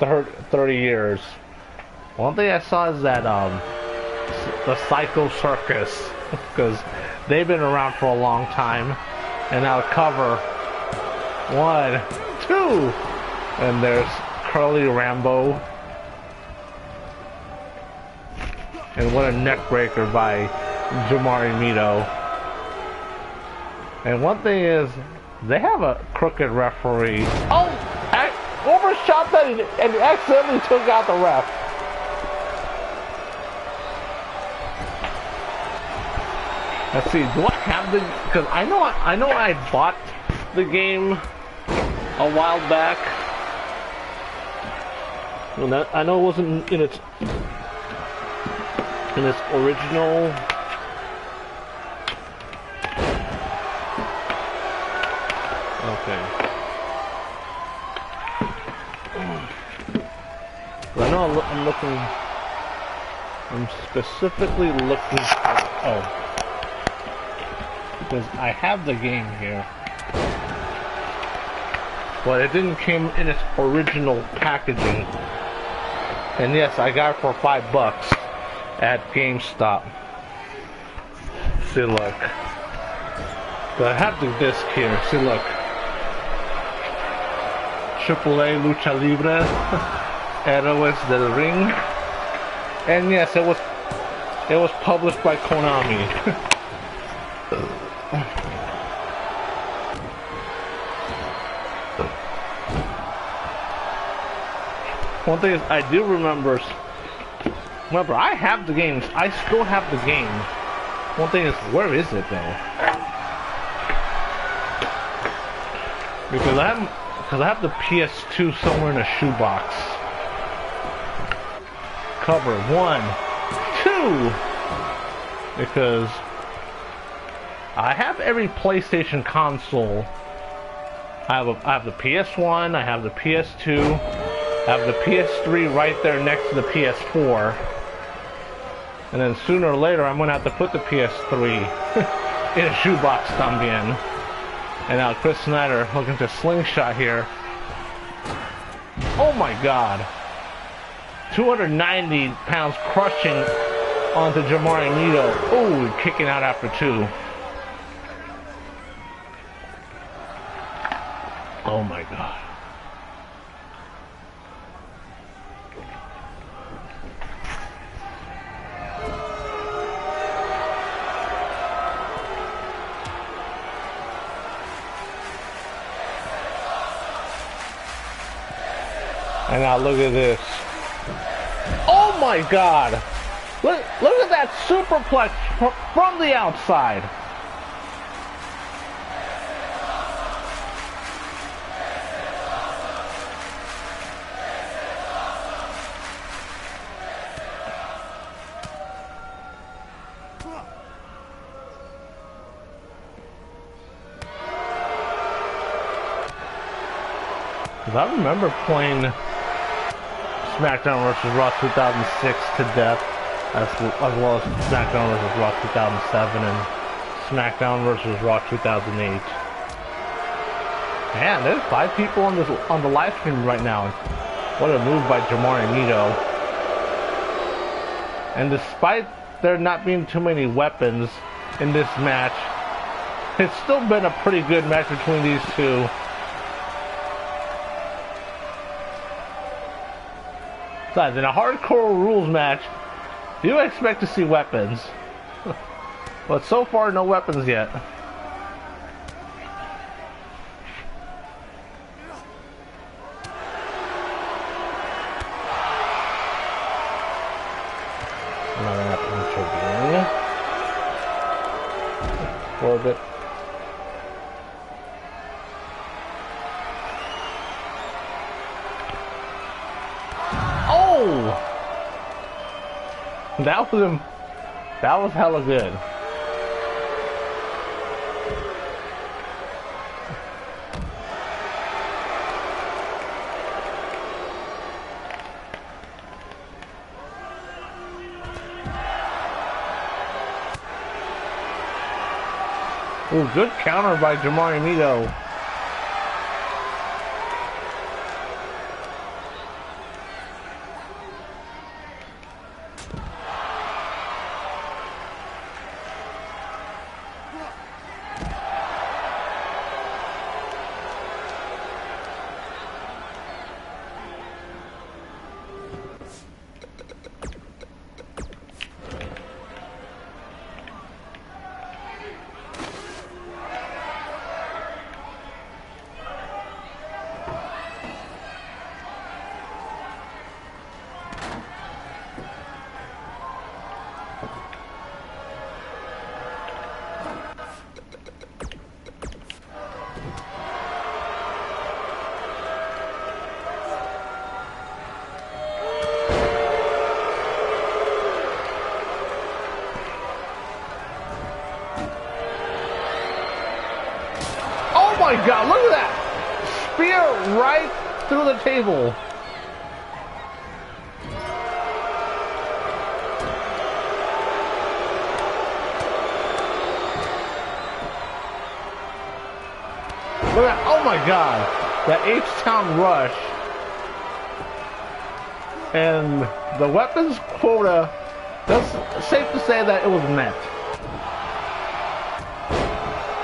A: 30 years. One thing I saw is that the Psycho Circus, because they've been around for a long time, and now cover 1, 2, and there's Curly Rambo, and what a neck breaker by Jamari Mito. And one thing is, they have a crooked referee. Oh, I overshot that and accidentally took out the ref. Let's see, do I have the? Because I know I bought the game a while back. Well, I know it wasn't in its original. Okay. I know I'm specifically looking for, because I have the game here, but it didn't come in its original packaging. And yes, I got it for $5 at GameStop. See, look. But I have the disc here. See, look. AAA Lucha Libre, Héroes del Ring, and yes, it was published by Konami. One thing is, I do remember, I have the games. I still have the game. One thing is, where is it though? Because I have the PS2 somewhere in a shoebox. Cover 1, 2, because I have every PlayStation console. I have the PS1, I have the PS2, I have the PS3 right there next to the PS4, and then sooner or later I'm gonna have to put the PS3 in a shoebox también. And now Chris Snyder looking to slingshot here. Oh my god. 290 pounds crushing onto Jamari Mito. Oh, kicking out after 2. Oh my god. And now look at this. Oh my god! Look at that superplex from the outside. I remember playing SmackDown vs. Raw 2006 to death, as well as SmackDown vs. Raw 2007 and SmackDown vs. Raw 2008. Man, there's 5 people on the live stream right now. What a move by Jamari Mito. And despite there not being too many weapons in this match, it's still been a pretty good match between these two. Besides, in a hardcore rules match, you expect to see weapons. But so far, no weapons yet. Another puncher again. Orbit. Oh! That was him. That was hella good. Ooh, good counter by Jamari Mito. Oh my god, look at that! Spear right through the table. Look at that, oh my god! That H-Town rush. And the weapons quota, that's safe to say that it was met.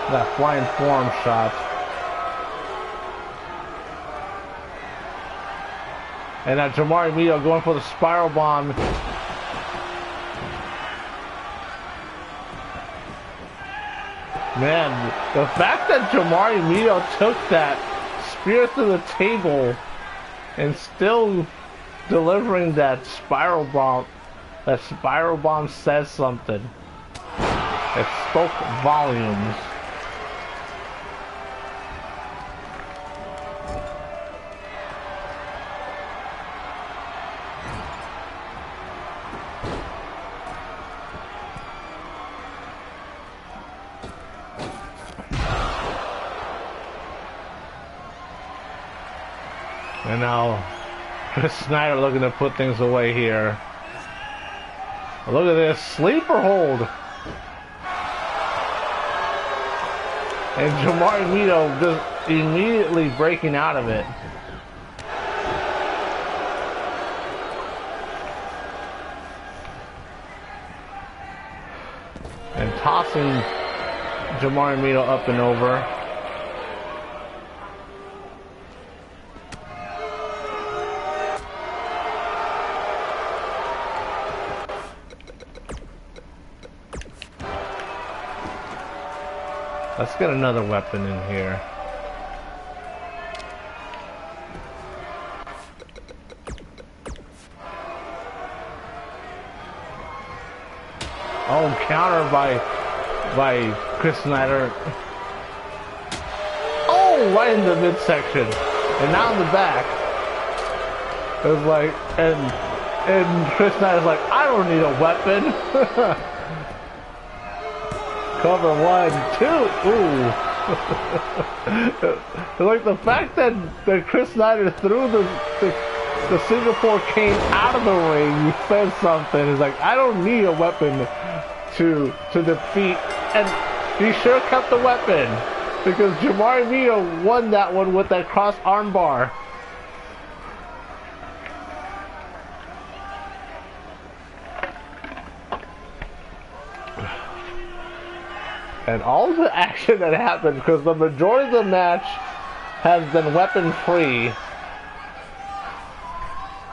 A: That flying forearm shot. And that Jamari Mito going for the spiral bomb. Man, the fact that Jamari Mito took that spear through the table and still delivering that spiral bomb says something. It spoke volumes. And now, Chris Snyder looking to put things away here. Look at this, sleeper hold. And Jamari Mito just immediately breaking out of it. And tossing Jamari Mito up and over. Let's get another weapon in here. Oh, counter by Chris Snyder. Oh, right in the midsection. And now in the back. It was like, and Chris Snyder's like, I don't need a weapon. Cover 1, 2. Ooh. Like the fact that Chris Snyder threw the Singapore cane out of the ring says something. It's like, I don't need a weapon to defeat, and he sure kept the weapon. because Jamari Mito won that one with that cross armbar. And all the action that happened, because the majority of the match has been weapon free,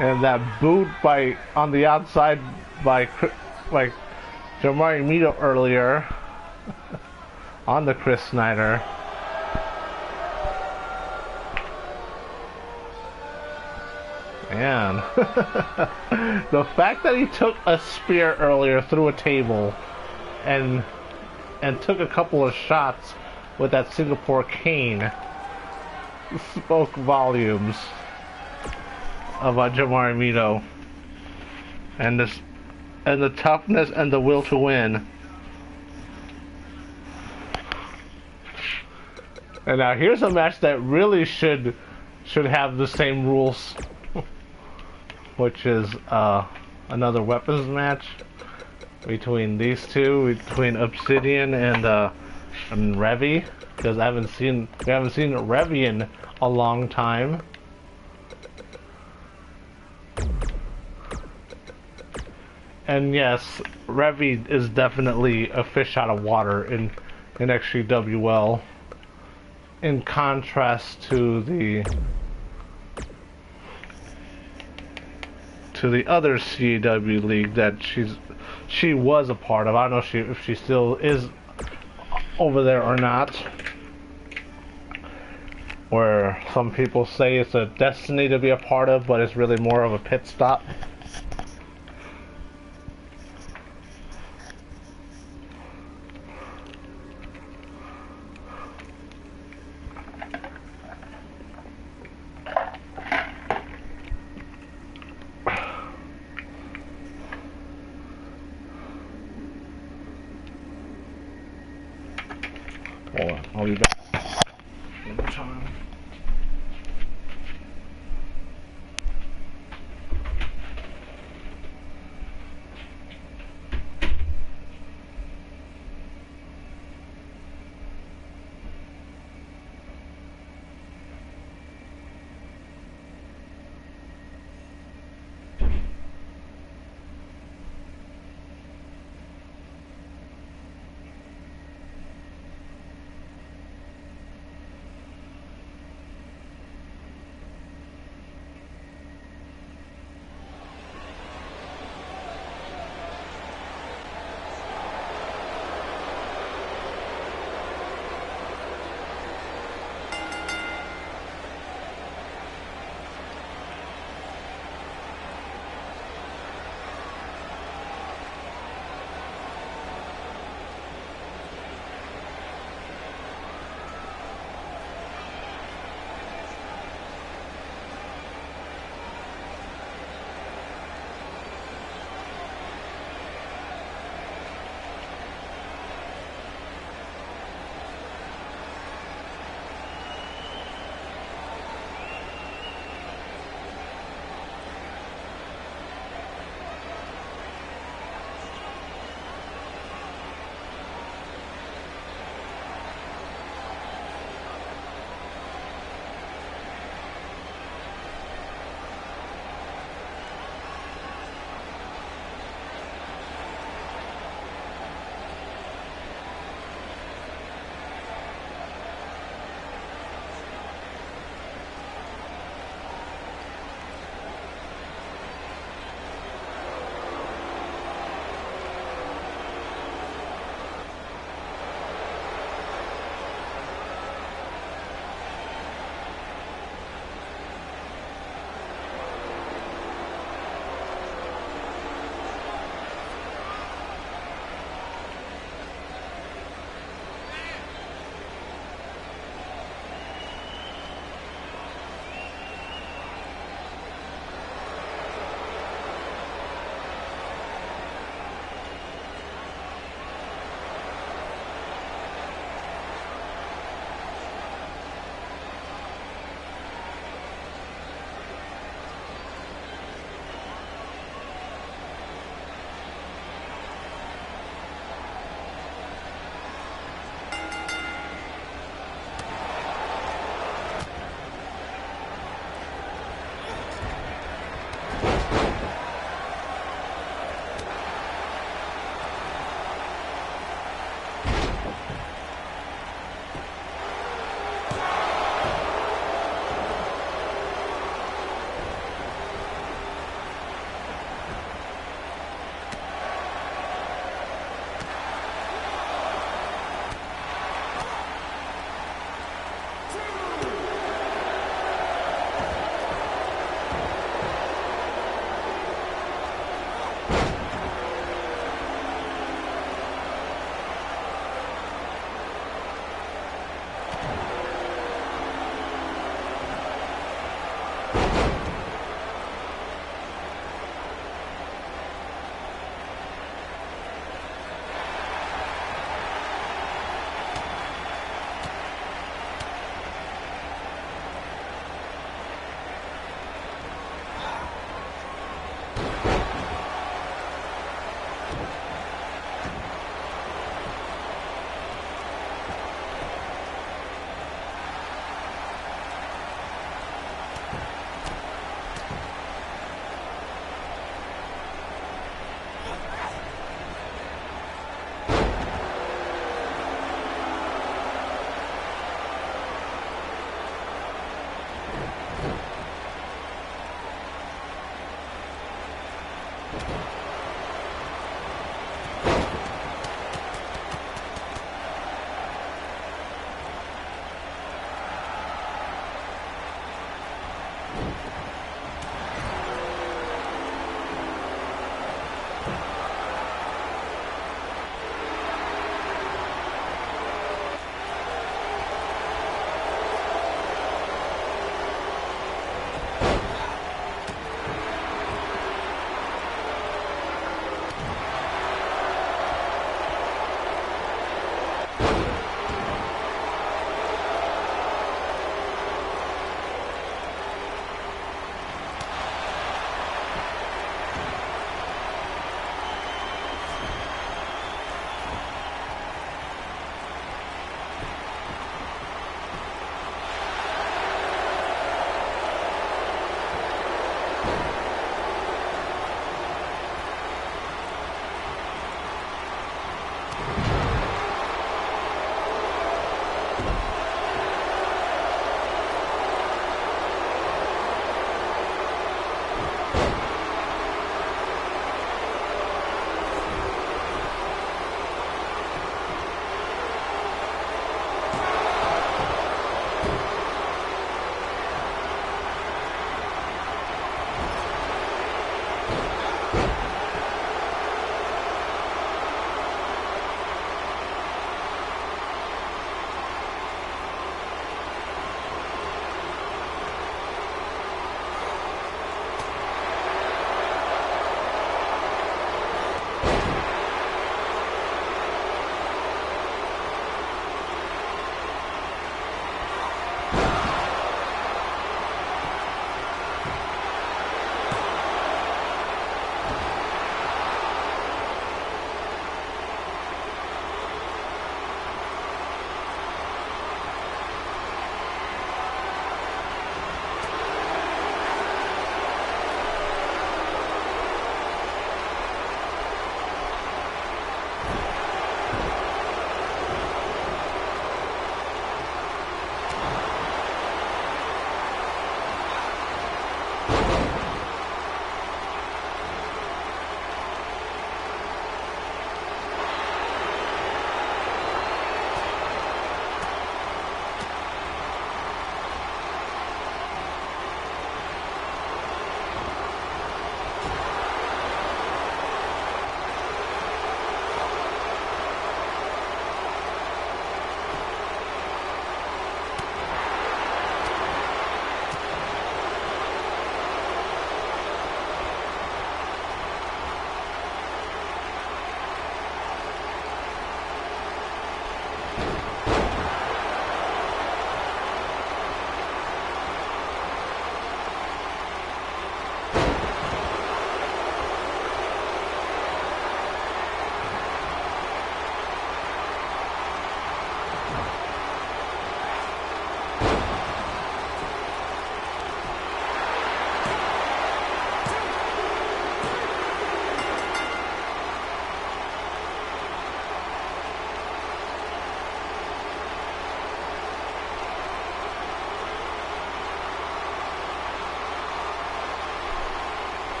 A: and that boot by on the outside by Jamari Mito earlier on the Chris Snyder. Man, the fact that he took a spear earlier through a table and took a couple of shots with that Singapore cane spoke volumes of Jamari Mito and the toughness and the will to win. And now here's a match that really should have the same rules, which is another weapons match between these two, between Obsidian and Revy, because we haven't seen Revy in a long time. And yes, Revy is definitely a fish out of water in XGWL, in contrast to the other CAW league that she was a part of. I don't know if she still is over there or not. Where some people say it's a destiny to be a part of, but it's really more of a pit stop. Hold on, I'll be back. One more time.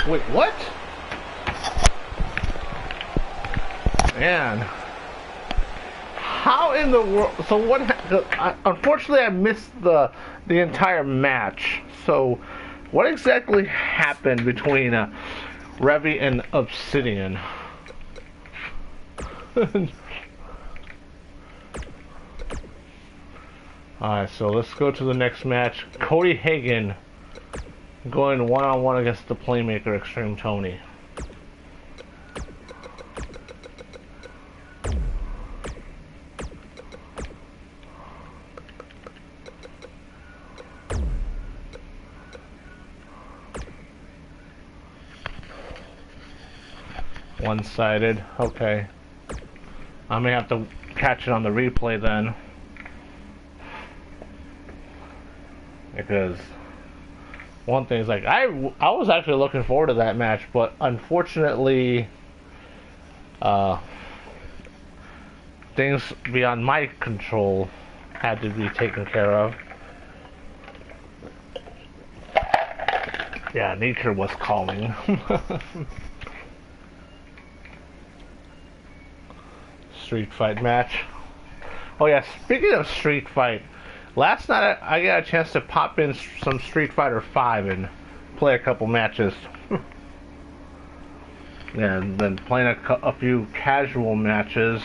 A: Wait, what? Man. How in the world? So what? Unfortunately, I missed the entire match. So, what exactly happened between Revy and Obsidian? Alright, so let's go to the next match. Cody Hagan going one-on-one against the playmaker XtremeTony. One-sided. Okay. I may have to catch it on the replay then. Because one thing is like I was actually looking forward to that match, but unfortunately things beyond my control had to be taken care of. Yeah, nature was calling. Street fight match. Oh yeah, speaking of street fight, last night I got a chance to pop in some Street Fighter 5 and play a couple matches. And then playing a few casual matches.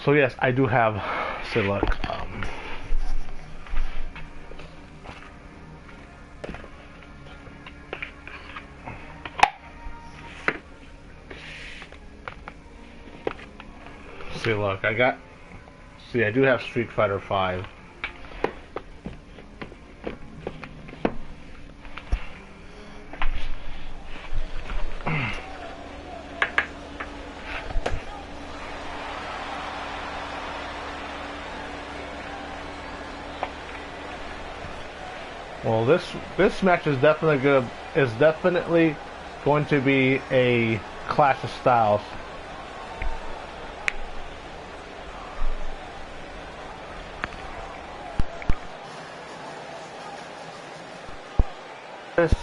A: So yes, I do have, say look, see look, I do have Street Fighter 5. Well, this match is definitely going to be a clash of styles. This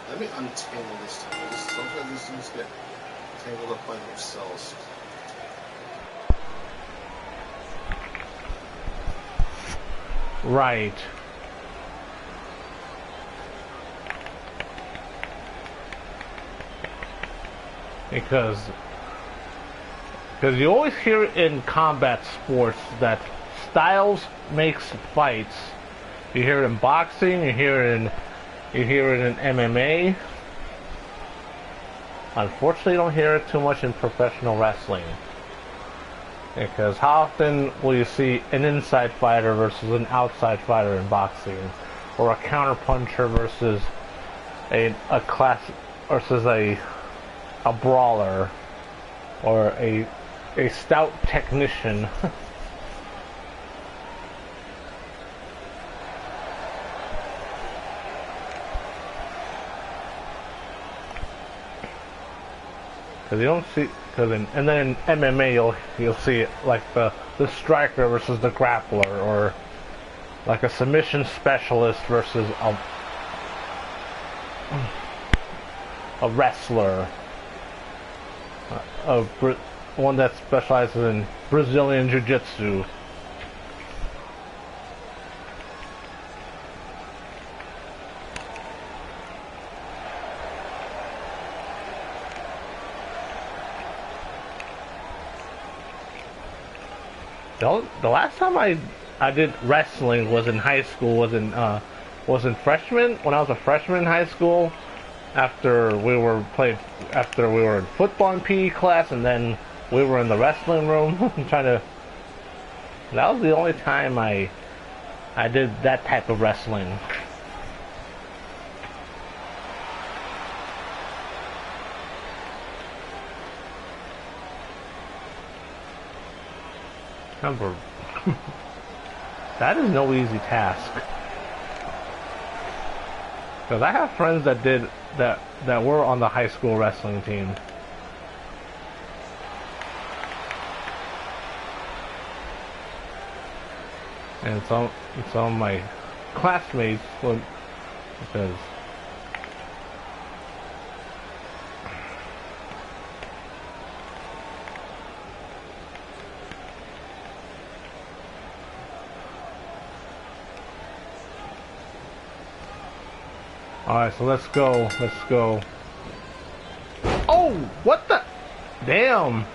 C: Let me untangle this time. Sometimes these things get tangled up by themselves.
A: right. Because you always hear in combat sports that styles makes fights. You hear it in boxing, you hear it in MMA. Unfortunately, you don't hear it too much in professional wrestling. Because how often will you see an inside fighter versus an outside fighter in boxing, or a counter puncher versus a brawler, or a stout technician? Because you don't see, and then in MMA you'll see it like the striker versus the grappler, or like a submission specialist versus a wrestler, one that specializes in Brazilian Jiu-Jitsu. The last time I did wrestling was in high school. Was in freshman, when I was a freshman in high school. After we were in football and PE class, and then we were in the wrestling room that was the only time I did that type of wrestling. That is no easy task. Because I have friends that were on the high school wrestling team. And some of my classmates would, because alright, so let's go. Oh, what the? Damn.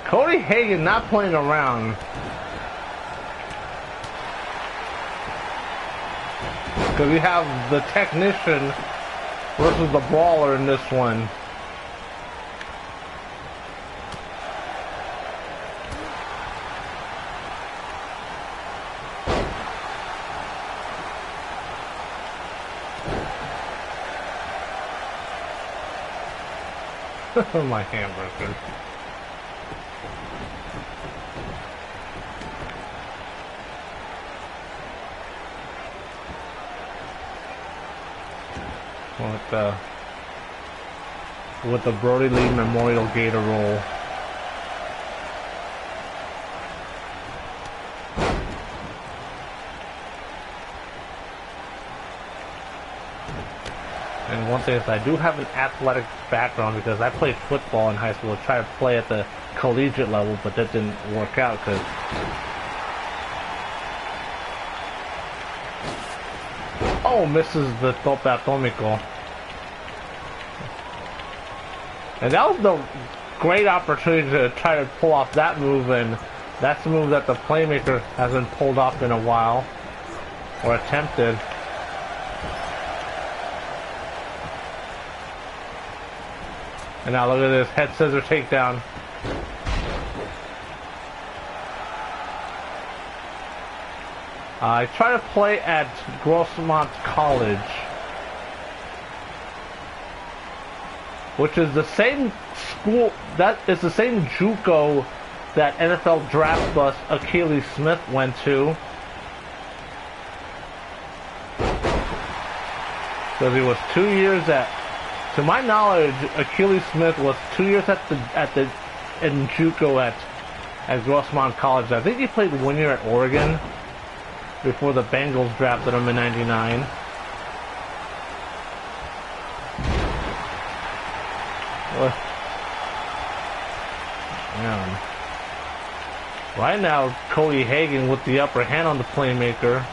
A: Cody Hagan not playing around. Because we have the technician versus the brawler in this one. My hamburger. With the Brody Lee Memorial Gator Roll. And one thing is, I do have an athletic background because I played football in high school. I tried to play at the collegiate level, but that didn't work out because misses the tope atomico. And that was the great opportunity to try to pull off that move, and that's the move that the playmaker hasn't pulled off in a while, or attempted. And now look at this head scissor takedown. I try to play at Grossmont College, which is the same school, that is the same JUCO that NFL draft bust Achilles Smith went to. Because he was 2 years to my knowledge, Achilles Smith was 2 years in JUCO at Grossmont College. I think he played 1 year at Oregon before the Bengals drafted him in '99. Right now, Cody Hagan with the upper hand on the playmaker.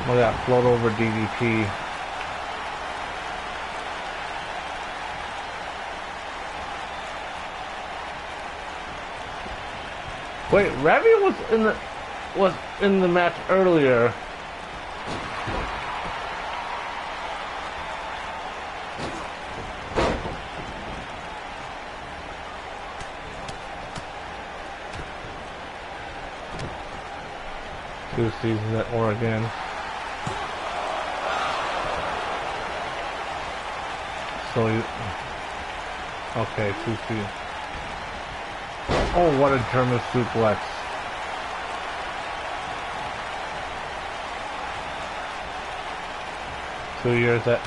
A: Look at that float over DDT. Wait, Ravi was in the match earlier. Two seasons at Oregon. So you... Okay, 2 seasons. Oh, what a German suplex. Two years at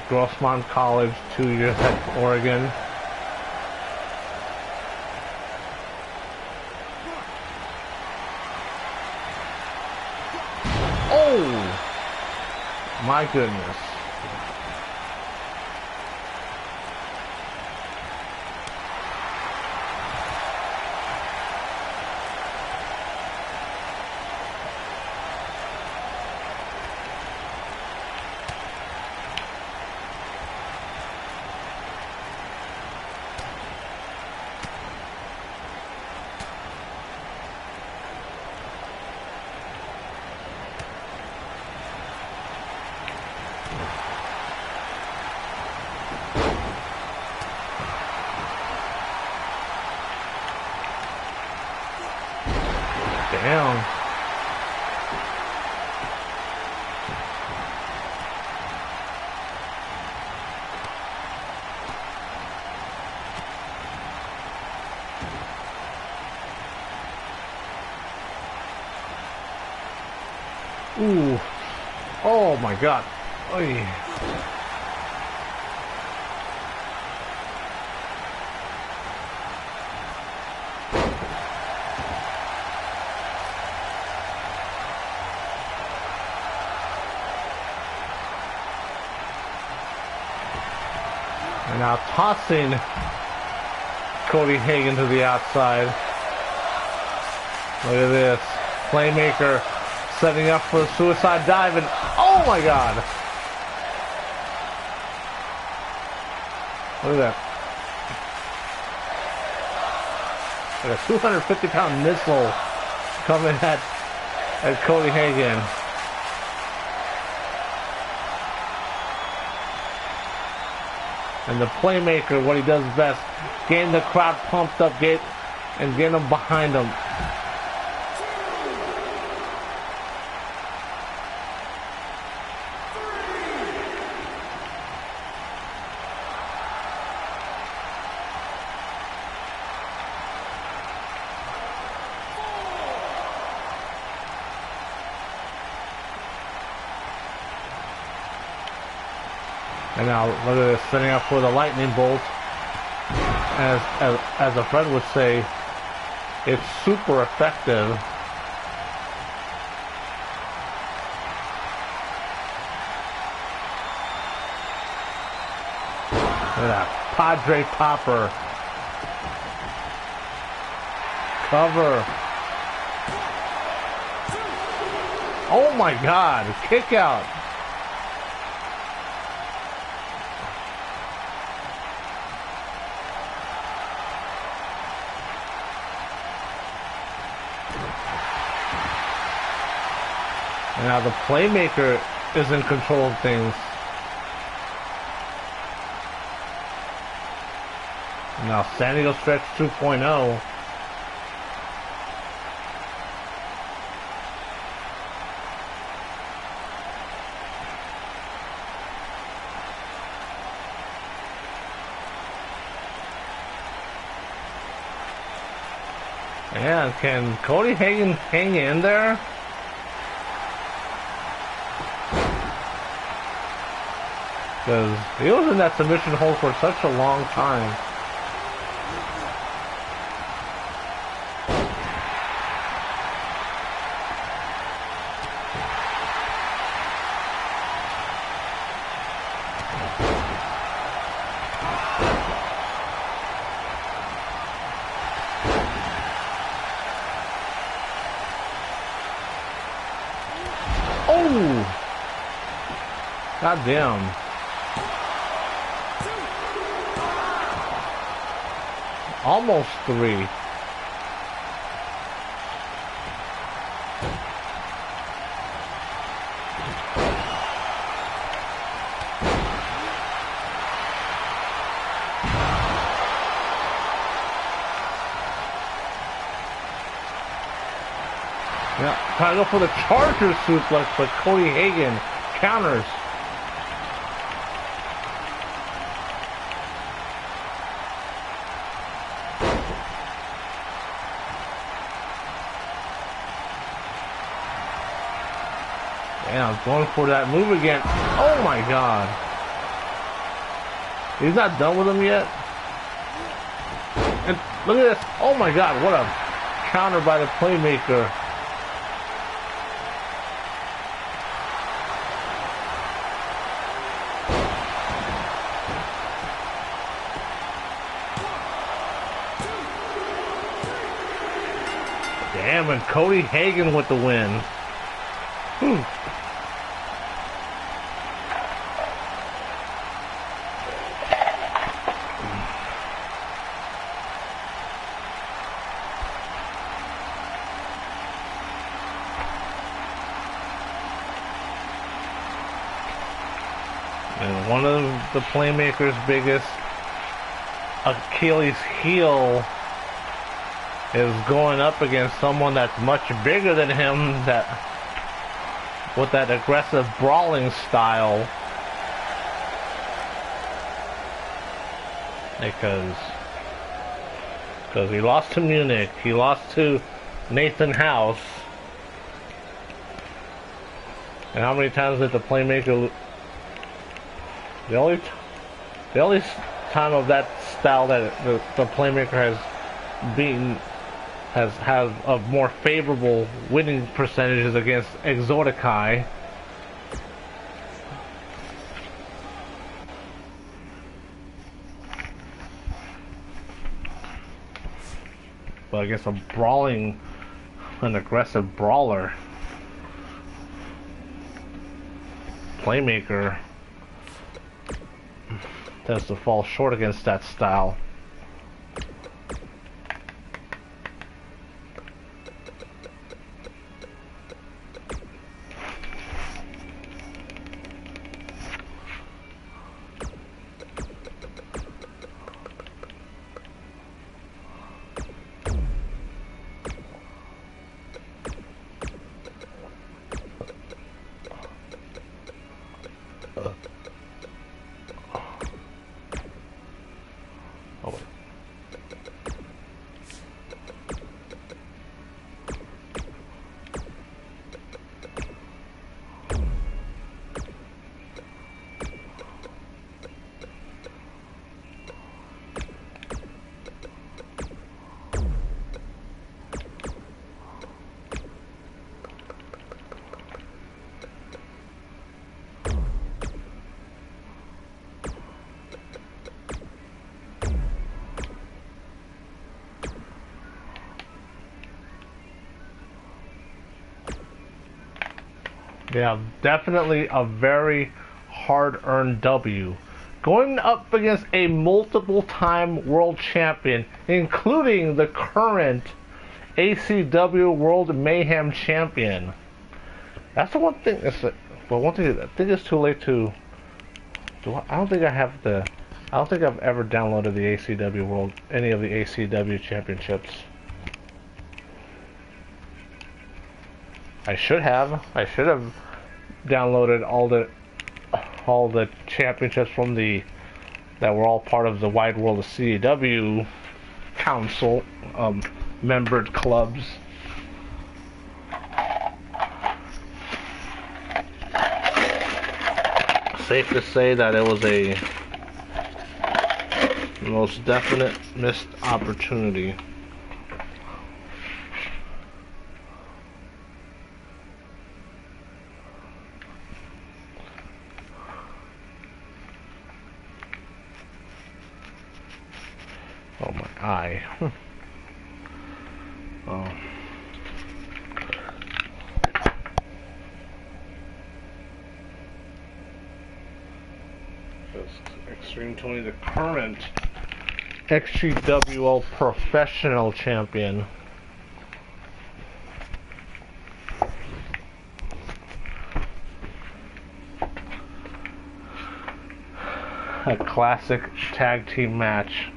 A: Grossmont College, 2 years at Oregon. Oh my goodness. Damn. Ooh. Oh my god. Oy. And now tossing Cody Hagan to the outside. Look at this. Playmaker setting up for a suicide dive, and oh my god! Look at that. Like a 250-pound missile coming at Cody Hagan. And the playmaker, what he does best, getting the crowd pumped up, and getting them behind him. And now look at this, setting up for the lightning bolt. As a friend would say, it's super effective. Look at that Padre Popper. Cover. Oh my God, kick out. And now the playmaker is in control of things. Now San Diego Stretch 2.0. Yeah, can Cody Hagan hang in there? Because he was in that submission hold for such a long time. Oh! God damn. Almost 3. Yeah, trying to go for the Charger suplex, but Cody Hagan counters. Yeah, going for that move again. Oh my God. He's not done with him yet. And look at this. Oh my God, what a counter by the playmaker. Damn, and Cody Hagan with the win. Whew. And one of the playmaker's biggest Achilles heel is going up against someone that's much bigger than him, that with that aggressive brawling style. Because he lost to Munich, he lost to Nathan House. And how many times did the playmaker? The only time of that style that the playmaker has beaten has a more favorable winning percentages against Exoticai. But against an aggressive brawler, playmaker tends to fall short against that style. Yeah, definitely a very hard-earned W. Going up against a multiple-time world champion, including the current ACW World Mayhem champion. That's the one thing. Well, one thing I think it's too late to. I don't think I have the. I don't think I've ever downloaded the ACW World, any of the ACW championships. I should have. I should have downloaded all the championships from that were all part of the Wide World of CAW Council membered clubs. Safe to say that it was a most definite missed opportunity. Oh, my eye. Oh. XtremeTony, the current XGWL professional champion. A classic tag team match.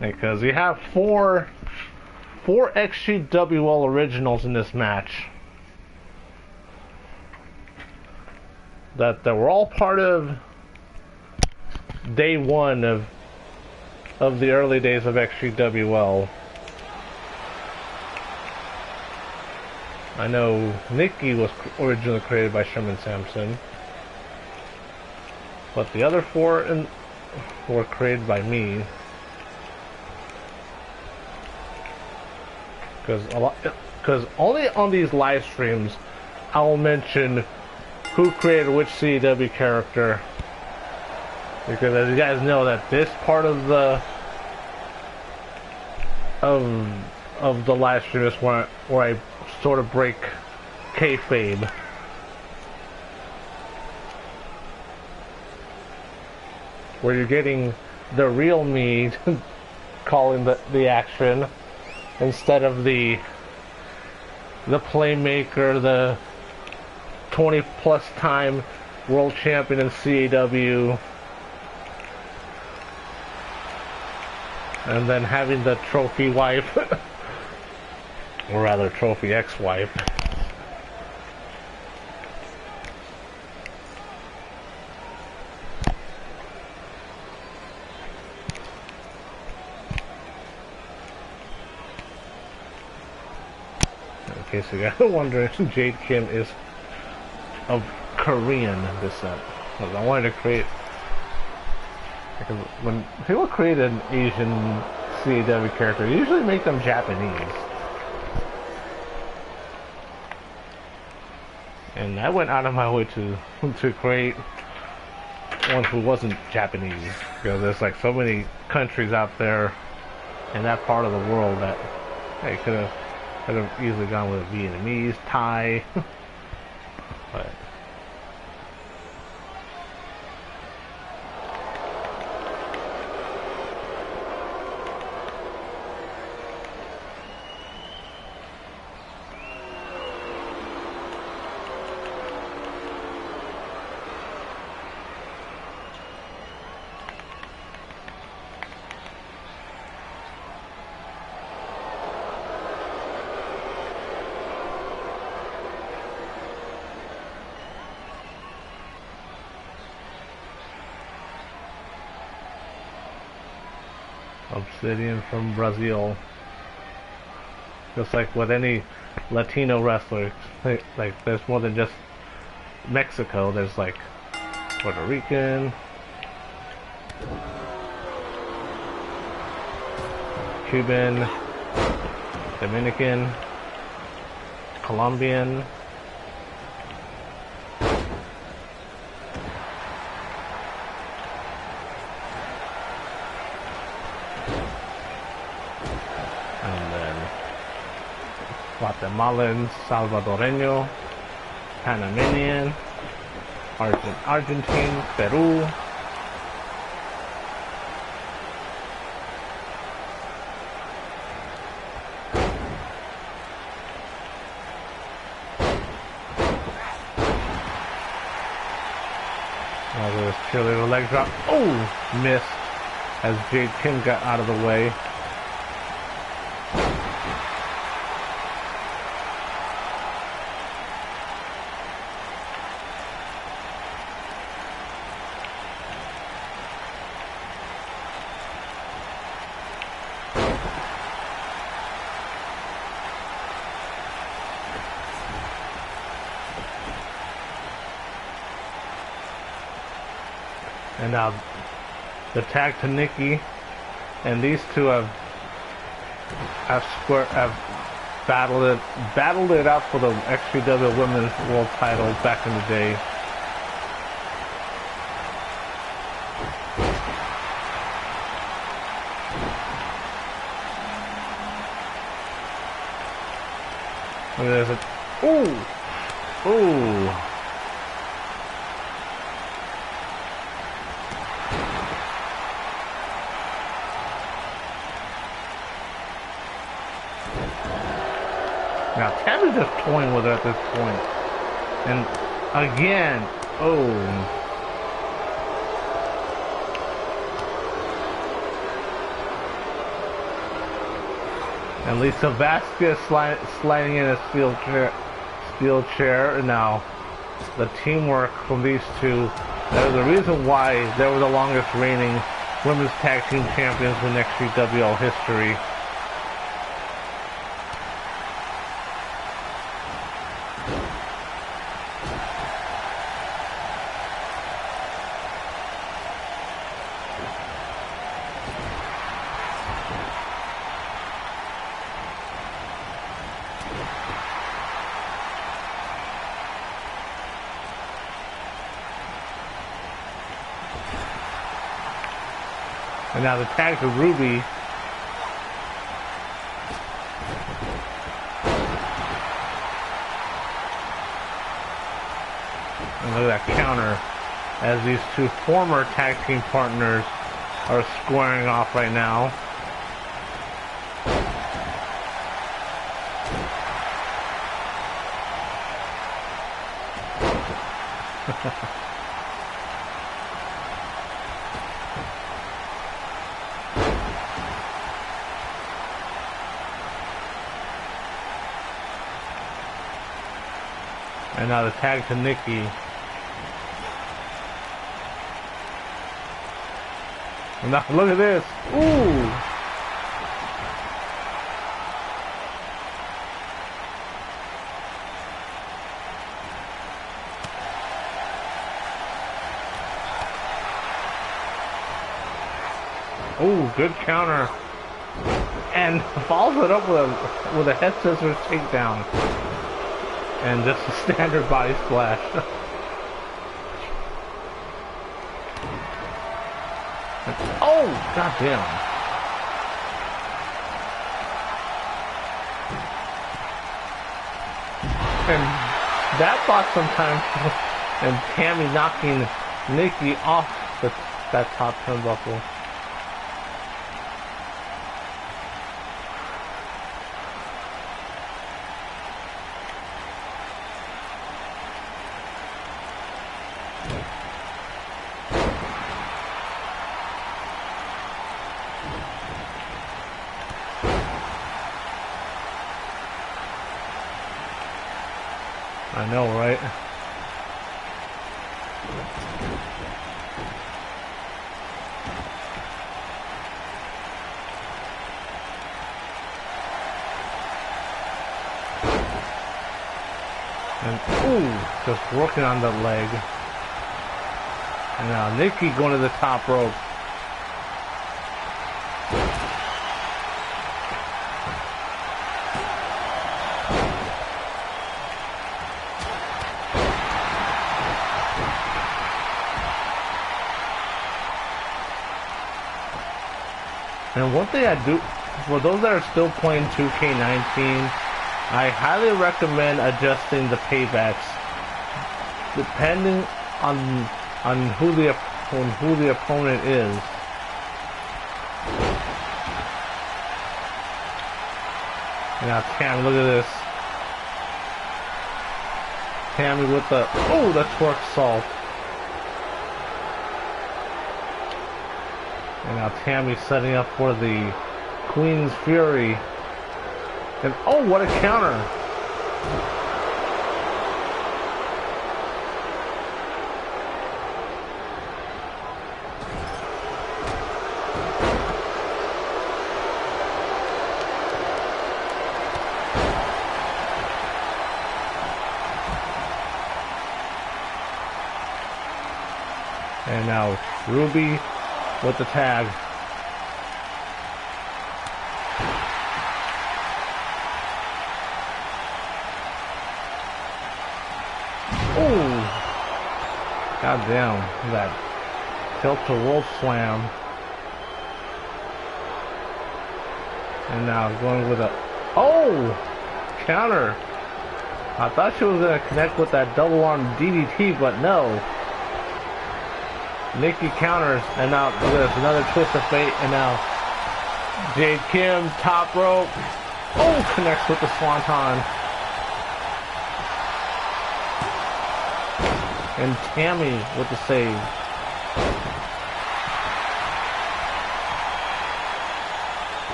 A: Because you have four XGWL originals in this match that were all part of day one of the early days of XGWL. I know Nikki was originally created by Sherman Sampson, but the other four were created by me. Because only on these live streams I will mention who created which CW character. Because as you guys know, that this part of the live stream is where I sort of break kayfabe. Where you're getting the real me calling the action, instead of the playmaker, the 20+ time world champion in CAW, and then having the trophy wife, or rather trophy ex-wife. In case you guys are wondering, Jade Kim is of Korean descent. I wanted to create, because when people create an Asian CAW character, they usually make them Japanese. And I went out of my way to create one who wasn't Japanese, because there's like so many countries out there in that part of the world that hey, could have easily gone with Vietnamese, Thai, but Obsidian from Brazil. Just like with any Latino wrestler, like there's more than just Mexico. There's like Puerto Rican, Cuban, Dominican, Colombian, And then Guatemalan, Salvadoreño, Panamanian, Argentine, Peru. There's cheerleader leg drop. Oh, missed as Jade Kim got out of the way. And now the tag to Nikki, and these two have battled it out for the XGWL Women's World Title back in the day. And there's a ooh. Now Tammy's just toying with her at this point. And again, oh. And Lisa Vasquez sliding in a steel chair. And now the teamwork from these two. That is the reason why they were the longest reigning women's tag team champions in XGWL history. And now the tag to Ruby. And look at that counter as these two former tag team partners are squaring off right now. And now the tag to Nikki. And now look at this. Ooh. Ooh, good counter. And follows it up with a head scissors takedown. And just a standard body splash. Oh, goddamn. And that thought sometimes, and Tammy knocking Nikki off that top turnbuckle. I know, right? And ooh, just working on the leg. And now Nikki going to the top rope. And one thing I do, for those that are still playing 2k19, I highly recommend adjusting the paybacks depending on who the opponent is. Now Tammy, look at this. Tammy with the the twerk salt. And now Tammy's setting up for the Queen's Fury. And oh, what a counter! And now Ruby with the tag. God damn, that tilt to roll slam. And now going with a counter. I thought she was gonna connect with that double arm DDT, but no. Nikki counters, and now look at this, another twist of fate, and now Jade Kim top rope. Connects with the swanton. And Tammy with the save.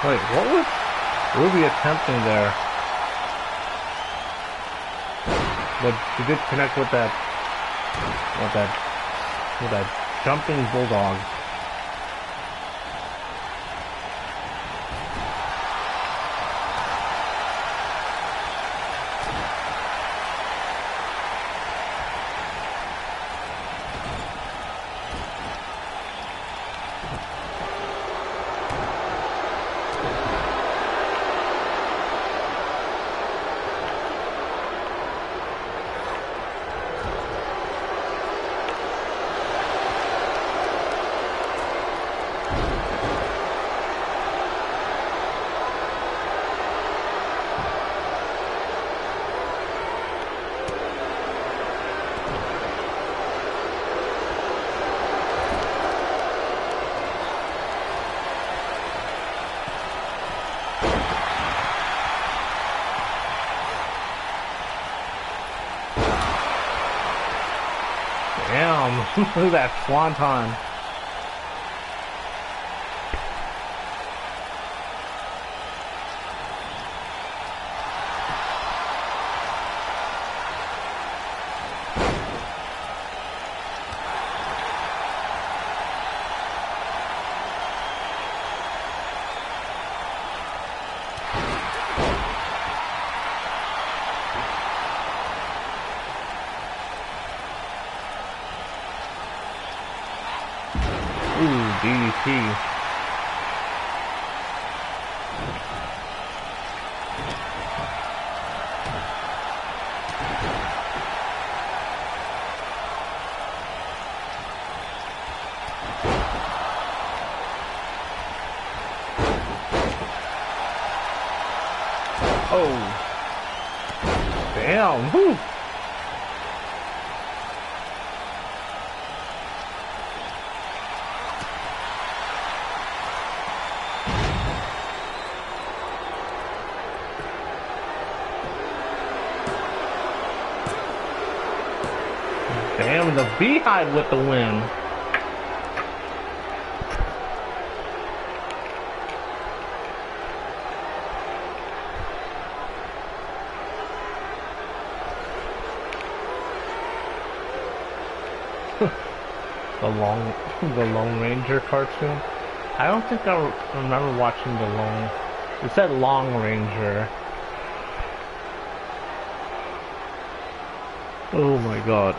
A: Wait, what was Ruby attempting there? But she did connect with that jumping bulldog. Damn, look at that swanton. DDT. Damn. Whew. Damn, the Beehive with the win. the Lone Ranger cartoon. I don't think I remember watching the Lone. It said Long Ranger. Oh my god.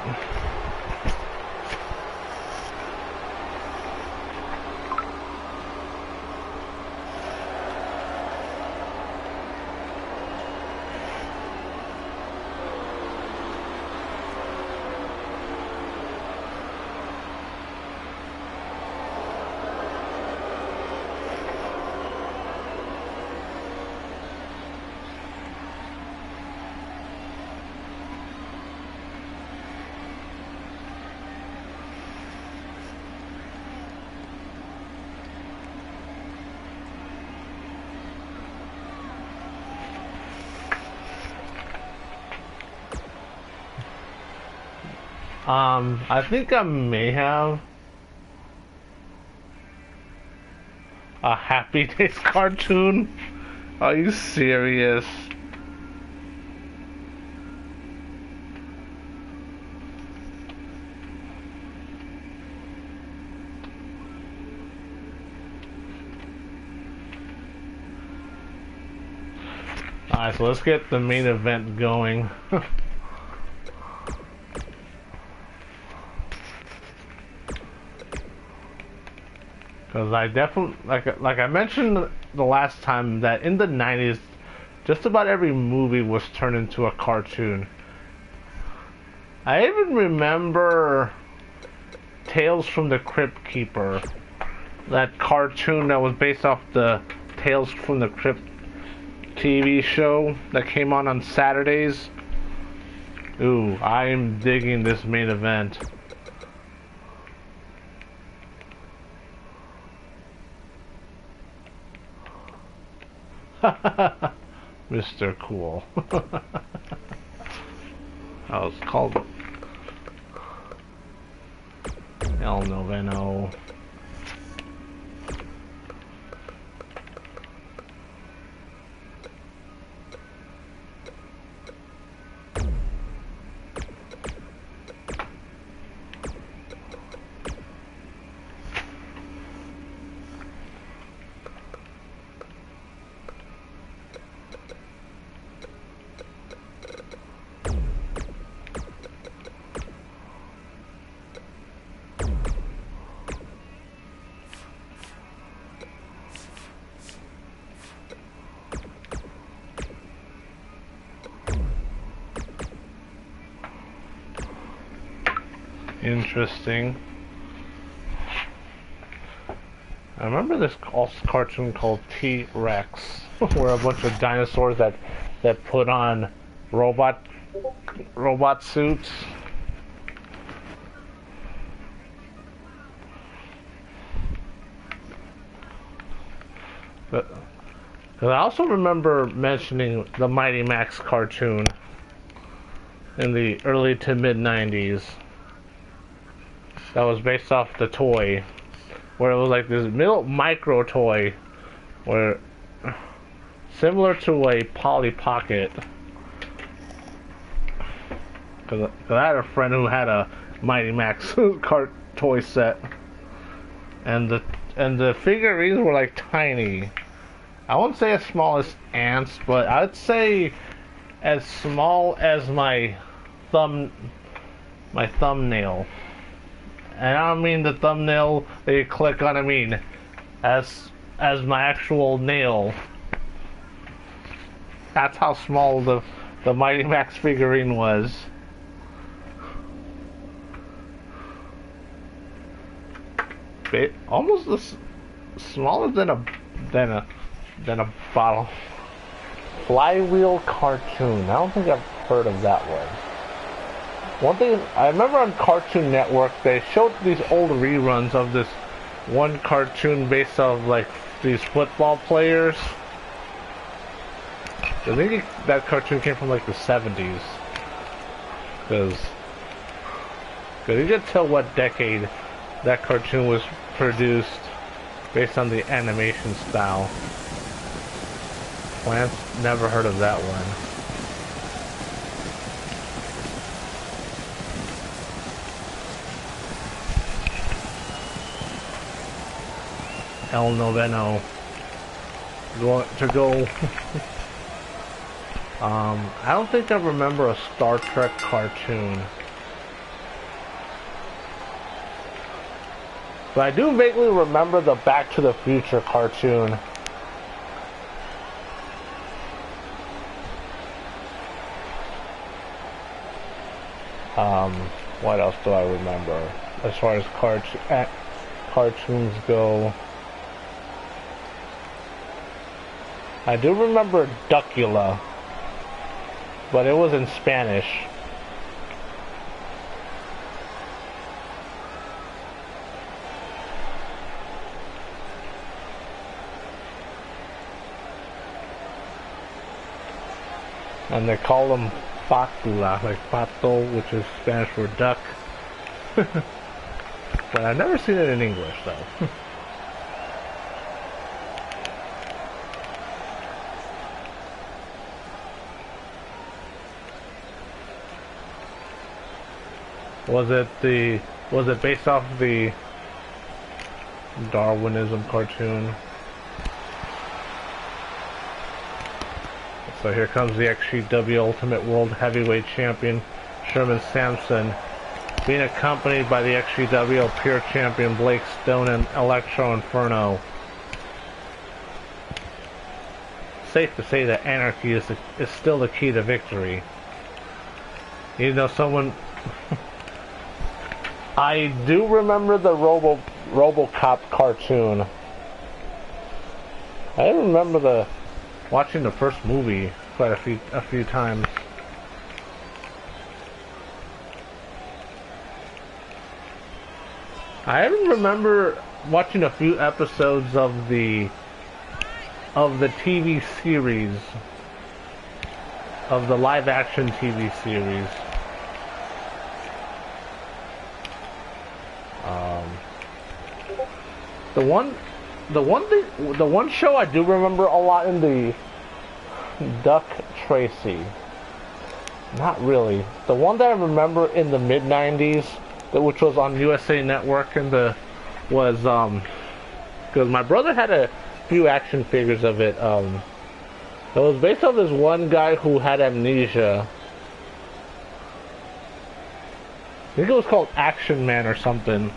A: I think I may have a Happy Days cartoon. Are you serious? Alright, so let's get the main event going. Because I definitely, like I mentioned the last time, that in the 90s, just about every movie was turned into a cartoon. I even remember Tales from the Crypt Keeper, that cartoon that was based off the Tales from the Crypt TV show that came on Saturdays. Ooh, I'm digging this main event. Mr. Cool. That was called El Noveno. Interesting. I remember this cartoon called T-Rex, where a bunch of dinosaurs that put on robot suits. But I also remember mentioning the Mighty Max cartoon in the early to mid 90s. That was based off the toy, where it was like this little micro toy, where similar to a Polly Pocket. Cause I had a friend who had a Mighty Max toy set, and the figurines were like tiny. I wouldn't say as small as ants, but I'd say as small as my thumbnail. And I don't mean the thumbnail that you click on, I mean as my actual nail. That's how small the Mighty Max figurine was. Almost smaller than a bottle. Flywheel cartoon. I don't think I've heard of that one. One thing I remember on Cartoon Network, they showed these old reruns of this one cartoon based off like these football players. I think that cartoon came from like the 70s, because you can tell what decade that cartoon was produced based on the animation style. Plants, never heard of that one. El Noveno. To go I don't think I remember a Star Trek cartoon. But I do vaguely remember the Back to the Future cartoon. What else do I remember as far as cartoons go? I do remember Duckula, but it was in Spanish. And they call them Patula, like pato, which is Spanish for duck. But I've never seen it in English, though. Was it based off the Darwinism cartoon? So here comes the XGWL Ultimate World Heavyweight Champion, Sherman Sampson, being accompanied by the XGWL Pure Champion, Blake Stone and Electro Inferno. Safe to say that anarchy is still the key to victory. You know, someone... I do remember the RoboCop cartoon. I remember watching the first movie quite a few times. I remember watching a few episodes of the TV series, of the live action TV series. The one show I do remember a lot in the Duck Tracy. Not really. The one that I remember in the mid-90s, which was on USA Network, was because my brother had a few action figures of it. It was based on this one guy who had amnesia. I think it was called Action Man or something.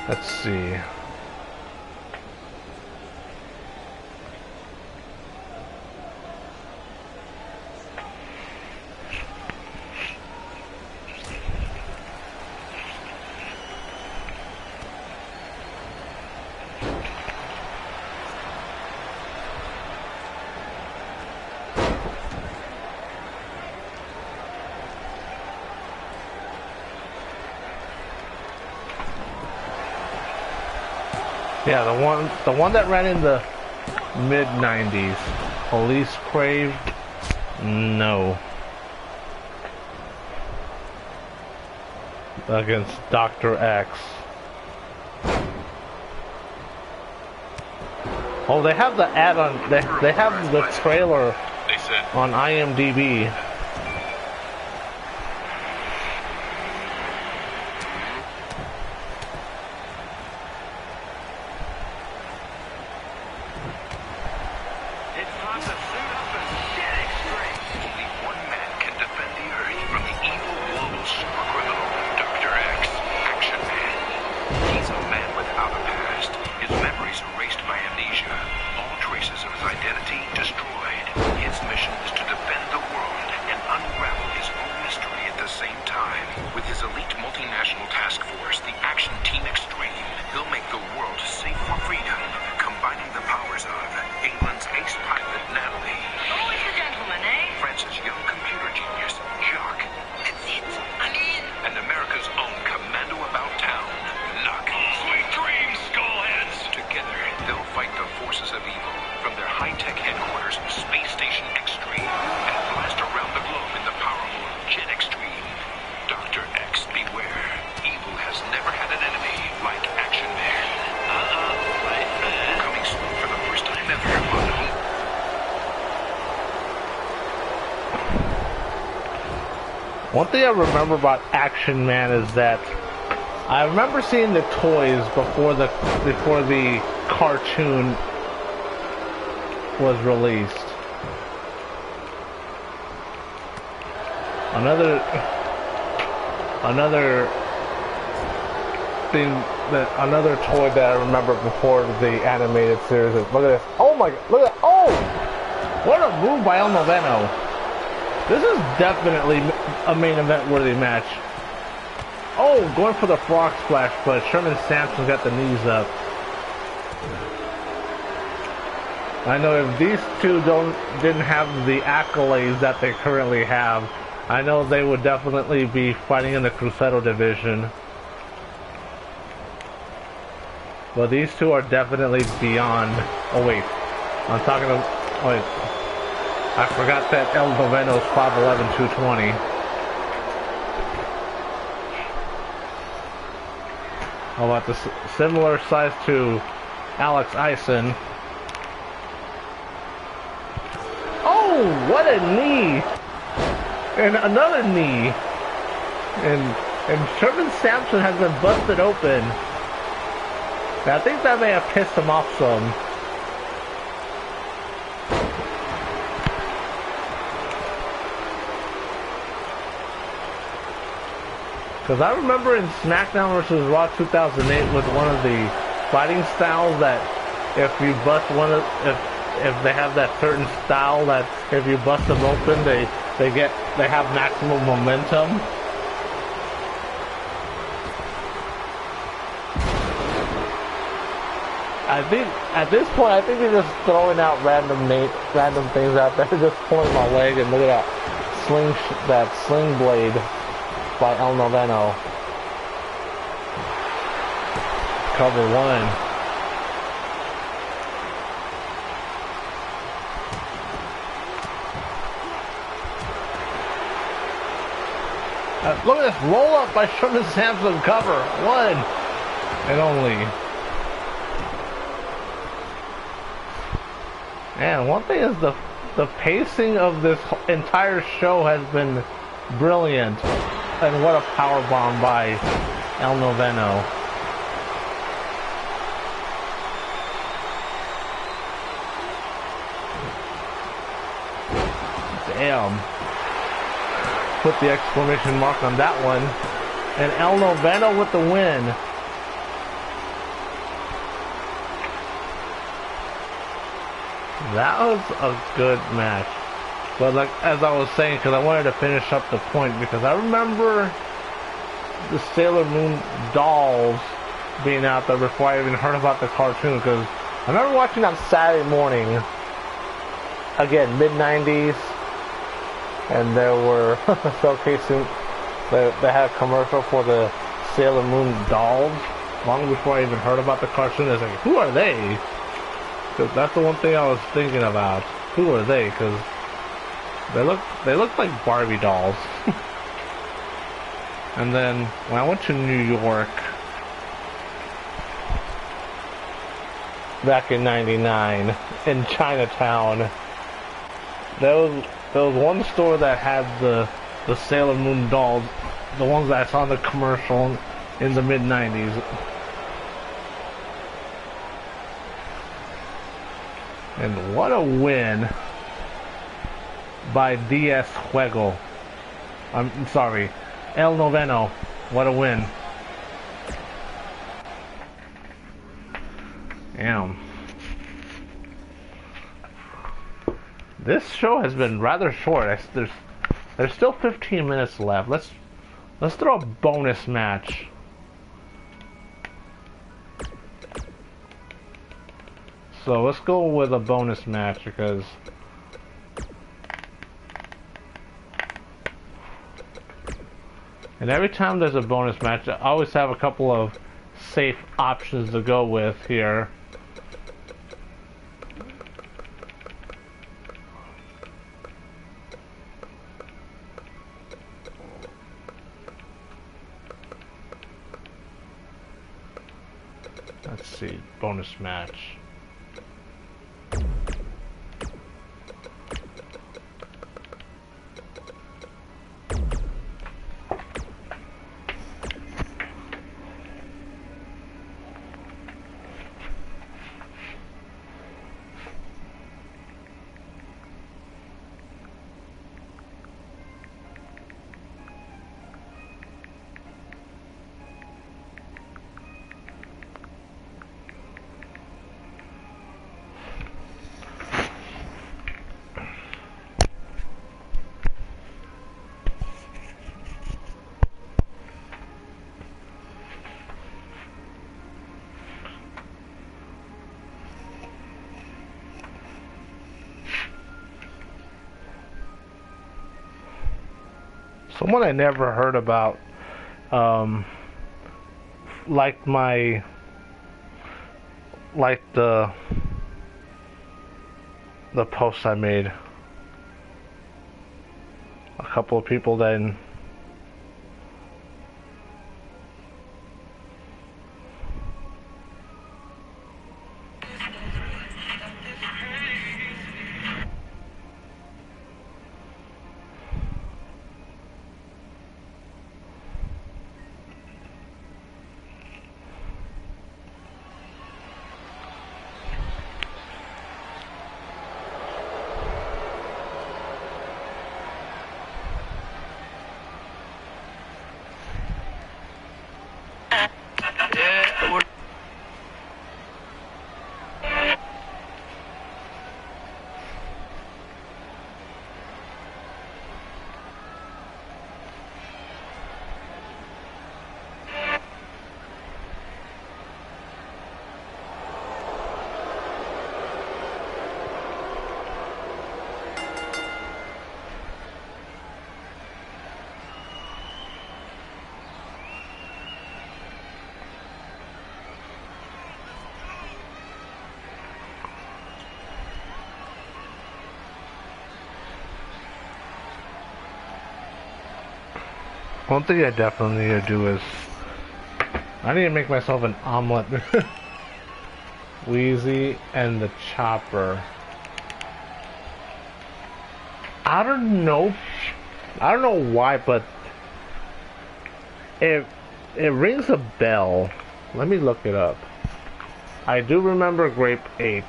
A: Let's see. Yeah, the one that ran in the mid-90s. Police Crave? No. Against Dr. X. Oh, they have the ad on, they have the trailer on IMDb. One thing I remember about Action Man is that I remember seeing the toys before the cartoon was released. Another thing another toy that I remember before the animated series is, look at this. Oh my god, look at, oh! What a move by El Noveno. This is definitely a main event worthy match. Oh, going for the frog splash, but Sherman Sampson got the knees up. I know if these two didn't have the accolades that they currently have, I know they would definitely be fighting in the Cruzeiro division. But these two are definitely beyond. Oh wait, I'm talking about. Oh wait, I forgot that El Noveno's 5'11", 220. How about this similar size to Alex Ison? Oh, what a knee! And another knee. And Sherman Sampson has been busted open. I think that may have pissed him off some. Because I remember in SmackDown vs. Raw 2008 was one of the fighting styles that if you bust one of, if they have that certain style that if you bust them open they have maximum momentum. I think at this point I think they're just throwing out random things out there, just pulling my leg, and look at that sling blade by El Noveno. Cover one. Look at this roll up by Sherman Sampson, cover one and only. And one thing is the pacing of this entire show has been brilliant. And what a power bomb by El Noveno. Damn. Put the exclamation mark on that one. And El Noveno with the win. That was a good match. But like as I was saying, because I wanted to finish up the point, because I remember the Sailor Moon dolls being out there before I even heard about the cartoon, because I remember watching on Saturday morning, again, mid-90s, and they were showcasing, they had a commercial for the Sailor Moon dolls, long before I even heard about the cartoon. I was like, who are they? Because that's the one thing I was thinking about. Who are they? Because they look like Barbie dolls. And then when I went to New York back in '99 in Chinatown, there was one store that had the Sailor Moon dolls, the ones that I saw in the commercial in the mid-90s. And what a win by DS Juego. I'm sorry, El Noveno. What a win. Damn. This show has been rather short. There's still 15 minutes left. Let's throw a bonus match. So let's go with a bonus match, because and every time there's a bonus match, I always have a couple of safe options to go with here. Let's see, bonus match. Someone I never heard about, liked the post I made. A couple of people then. One thing I definitely need to do is I need to make myself an omelet. Wheezy and the Chopper. I don't know why, but it rings a bell. Let me look it up. I do remember Grape Ape.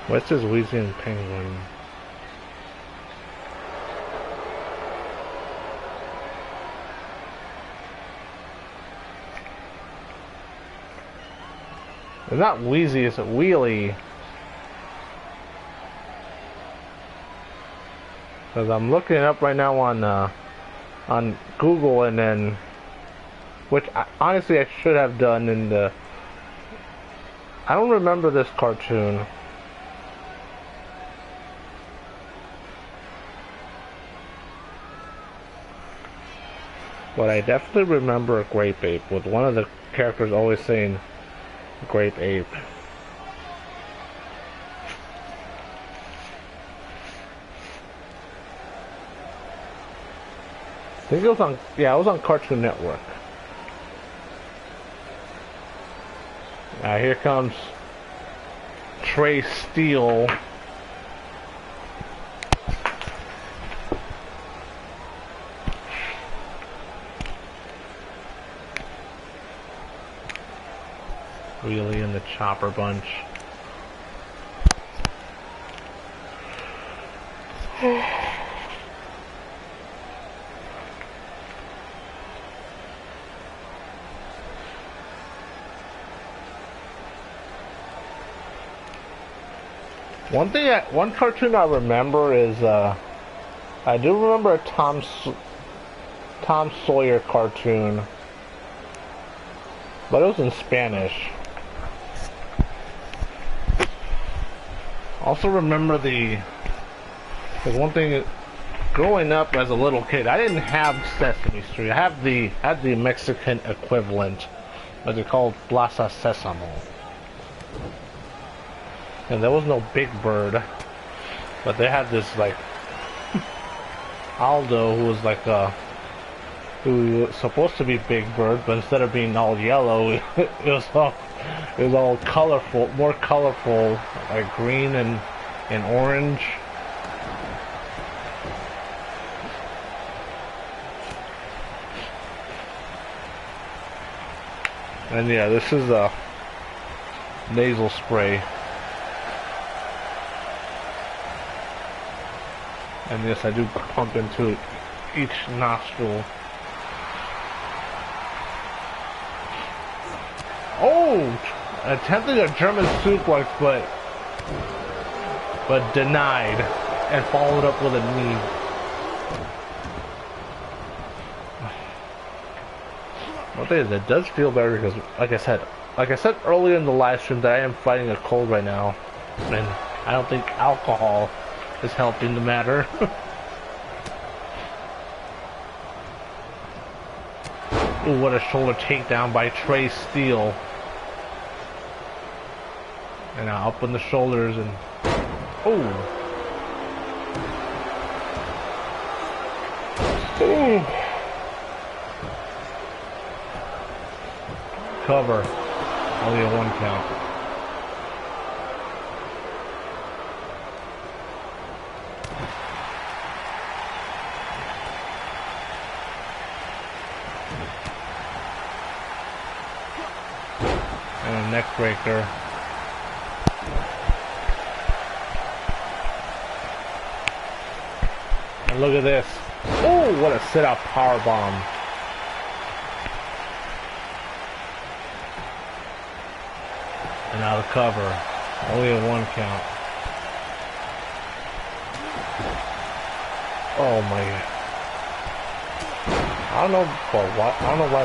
A: What's this Wheezy and Penguin? It's not Wheezy, it's a Wheelie. Because I'm looking it up right now on Google, and then, which honestly I should have done in the. I don't remember this cartoon. But I definitely remember a Grape Ape, with one of the characters always saying Grape Ape. I think it was on, yeah, it was on Cartoon Network. Now here comes Trey Steele. Wheelie and the Chopper bunch. One cartoon I remember is I do remember a Tom Sawyer cartoon, but it was in Spanish. Also remember there's one thing, growing up as a little kid, I didn't have Sesame Street. I had the Mexican equivalent, what they called Plaza Sésamo. And there was no Big Bird, but they had this like Aldo, who was like who was supposed to be Big Bird, but instead of being all yellow, it was all colorful, more colorful, like green and orange. And yeah, this is a nasal spray. And yes, I do pump into each nostril. Oh! Attempting a German suplex, but denied, and followed up with a knee. One thing is, it does feel better because, like I said earlier in the live stream, that I am fighting a cold right now, and I don't think alcohol is helping the matter. Ooh, what a shoulder takedown by Trey Steele. And now up on the shoulders and ooh. Ooh. Cover. Only a 1 count. And a neck breaker. And look at this. Oh, what a sit-out power bomb. And now the cover. Only a 1 count. Oh my god. I don't know why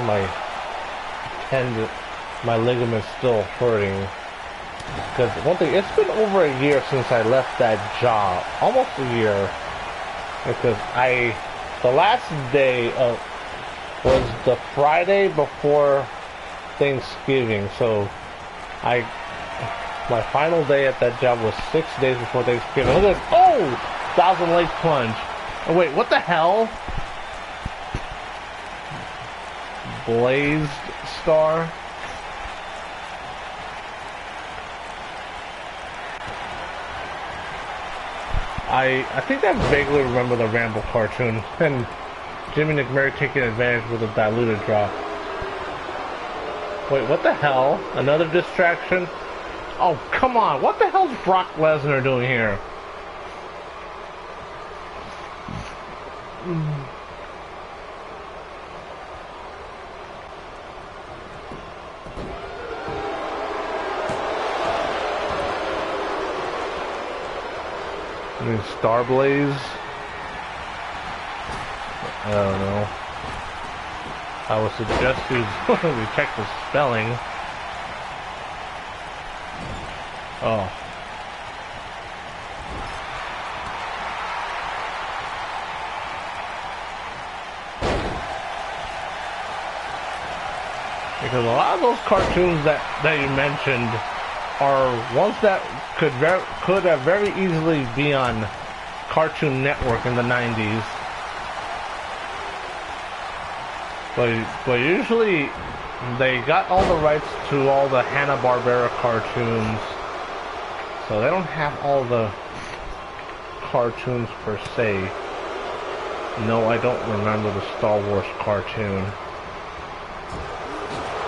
A: my ligament's still hurting. Because one thing, it's been over a year since I left that job. Almost a year. Because the last day was the Friday before Thanksgiving, so my final day at that job was 6 days before Thanksgiving. Look at this. Oh! 1,000 leg plunge. Oh wait, what the hell? Blazed star. I think I vaguely remember the Ramble cartoon and Jimmy McMurray taking advantage with a diluted drop. Wait, what the hell? Another distraction? Oh, come on. What the hell's Brock Lesnar doing here? Star Blaze? I don't know. I would suggest we check the spelling. Oh. Because a lot of those cartoons that you mentioned are ones that could have very easily be on Cartoon Network in the 90s. But usually they got all the rights to all the Hanna-Barbera cartoons, so they don't have all the cartoons per se. No, I don't remember the Star Wars cartoon.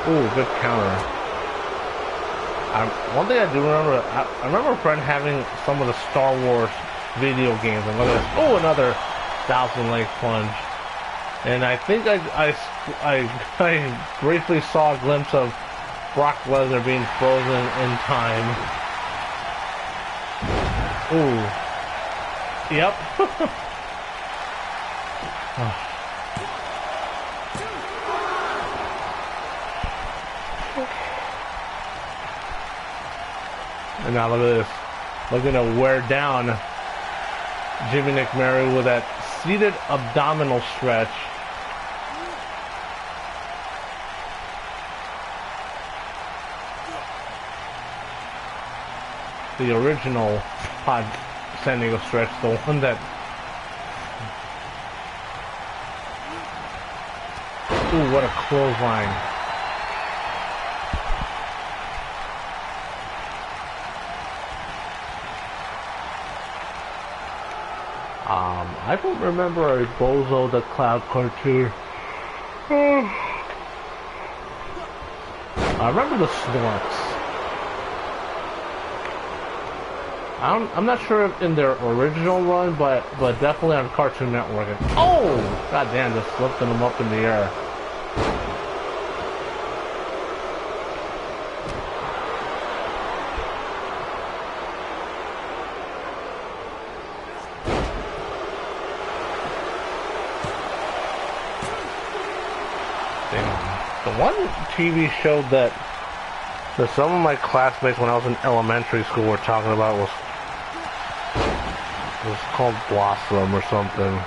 A: Ooh, good counter. One thing I do remember, I remember a friend having some of the Star Wars video games, and look at this. Oh, another 1,000 leg plunge. And I think I briefly saw a glimpse of Brock Lesnar being frozen in time. Ooh. Yep. And now look at this. Looking to wear down Jimmy McMurray with that seated abdominal stretch. The original Pod San Diego stretch, the one that... Ooh, what a clothesline. I don't remember a Bozo the Cloud cartoon. I remember the Snorks. I'm not sure if in their original run, but definitely on Cartoon Network. Oh! God damn, just lifting them up in the air. The one TV show that some of my classmates when I was in elementary school were talking about was called Blossom or something.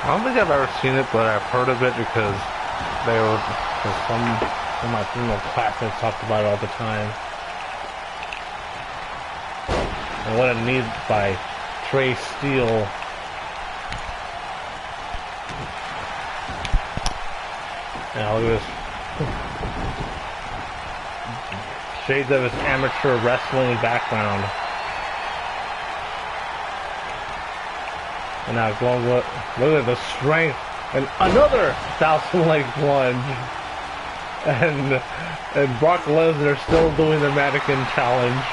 A: I don't think I've ever seen it, but I've heard of it because some of my female classmates talked about it all the time. And What It Needs by Trey Steele. Now look at this. Shades of his amateur wrestling background. And now going look at the strength and another 1,000-leg plunge. And Brock Lesnar still doing the mannequin challenge.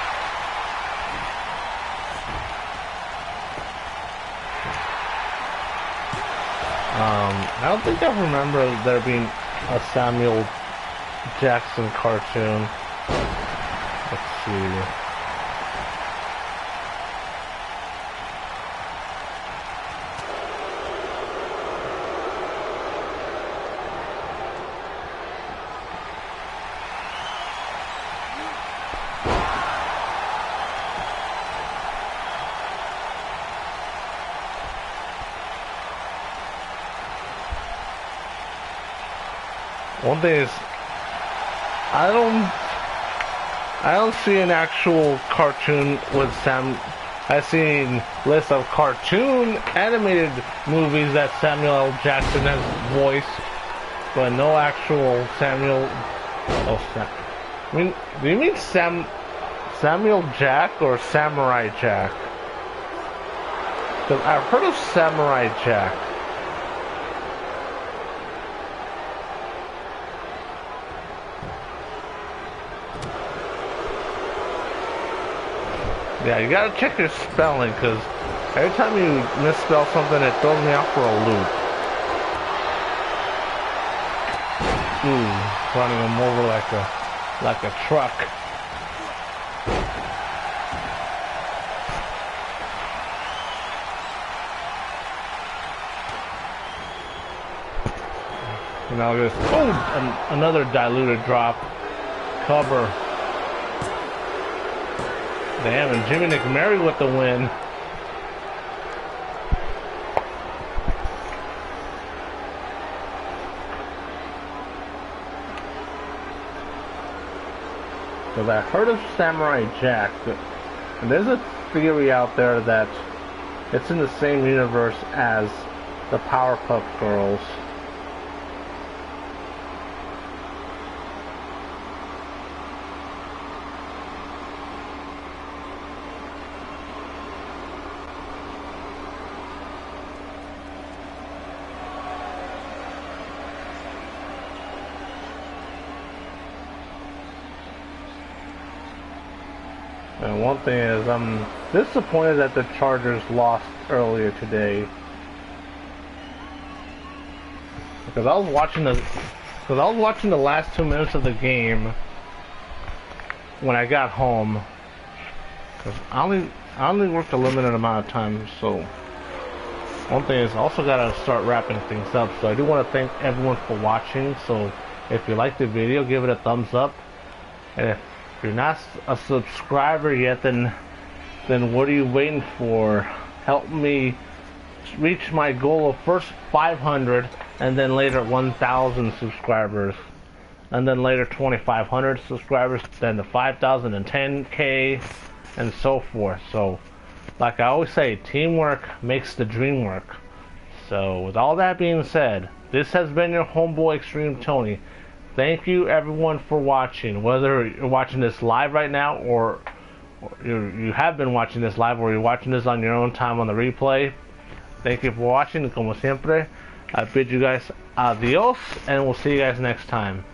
A: I don't think I remember there being a Samuel Jackson cartoon. Let's see. One thing is, I don't see an actual cartoon with Sam. I've seen lists of cartoon animated movies that Samuel L. Jackson has voiced, but no actual Samuel. I mean, do you mean Samuel Jack or Samurai Jack? Because I've heard of Samurai Jack. Yeah, you gotta check your spelling, because every time you misspell something, it throws me off for a loop. Ooh, running him over like a truck. And now this, another diluted drop. Cover. Damn, and Jimmy McMurray with the win. Because I heard of Samurai Jack, and there's a theory out there that it's in the same universe as the Powerpuff Girls. And one thing is, I'm disappointed that the Chargers lost earlier today. Because I was watching the last 2 minutes of the game when I got home. Because I only worked a limited amount of time, so one thing is, I also gotta start wrapping things up. So I do want to thank everyone for watching. So if you like the video, give it a thumbs up. And if you're not a subscriber yet, then what are you waiting for? Help me reach my goal of first 500, and then later 1,000 subscribers, and then later 2,500 subscribers, then the 5,000 and 10K, and so forth. So, like I always say, teamwork makes the dream work. So, with all that being said, this has been your homeboy XtremeTony. Thank you everyone for watching, whether you're watching this live right now, or you have been watching this live, or you're watching this on your own time on the replay. Thank you for watching, and como siempre, I bid you guys adios, and we'll see you guys next time.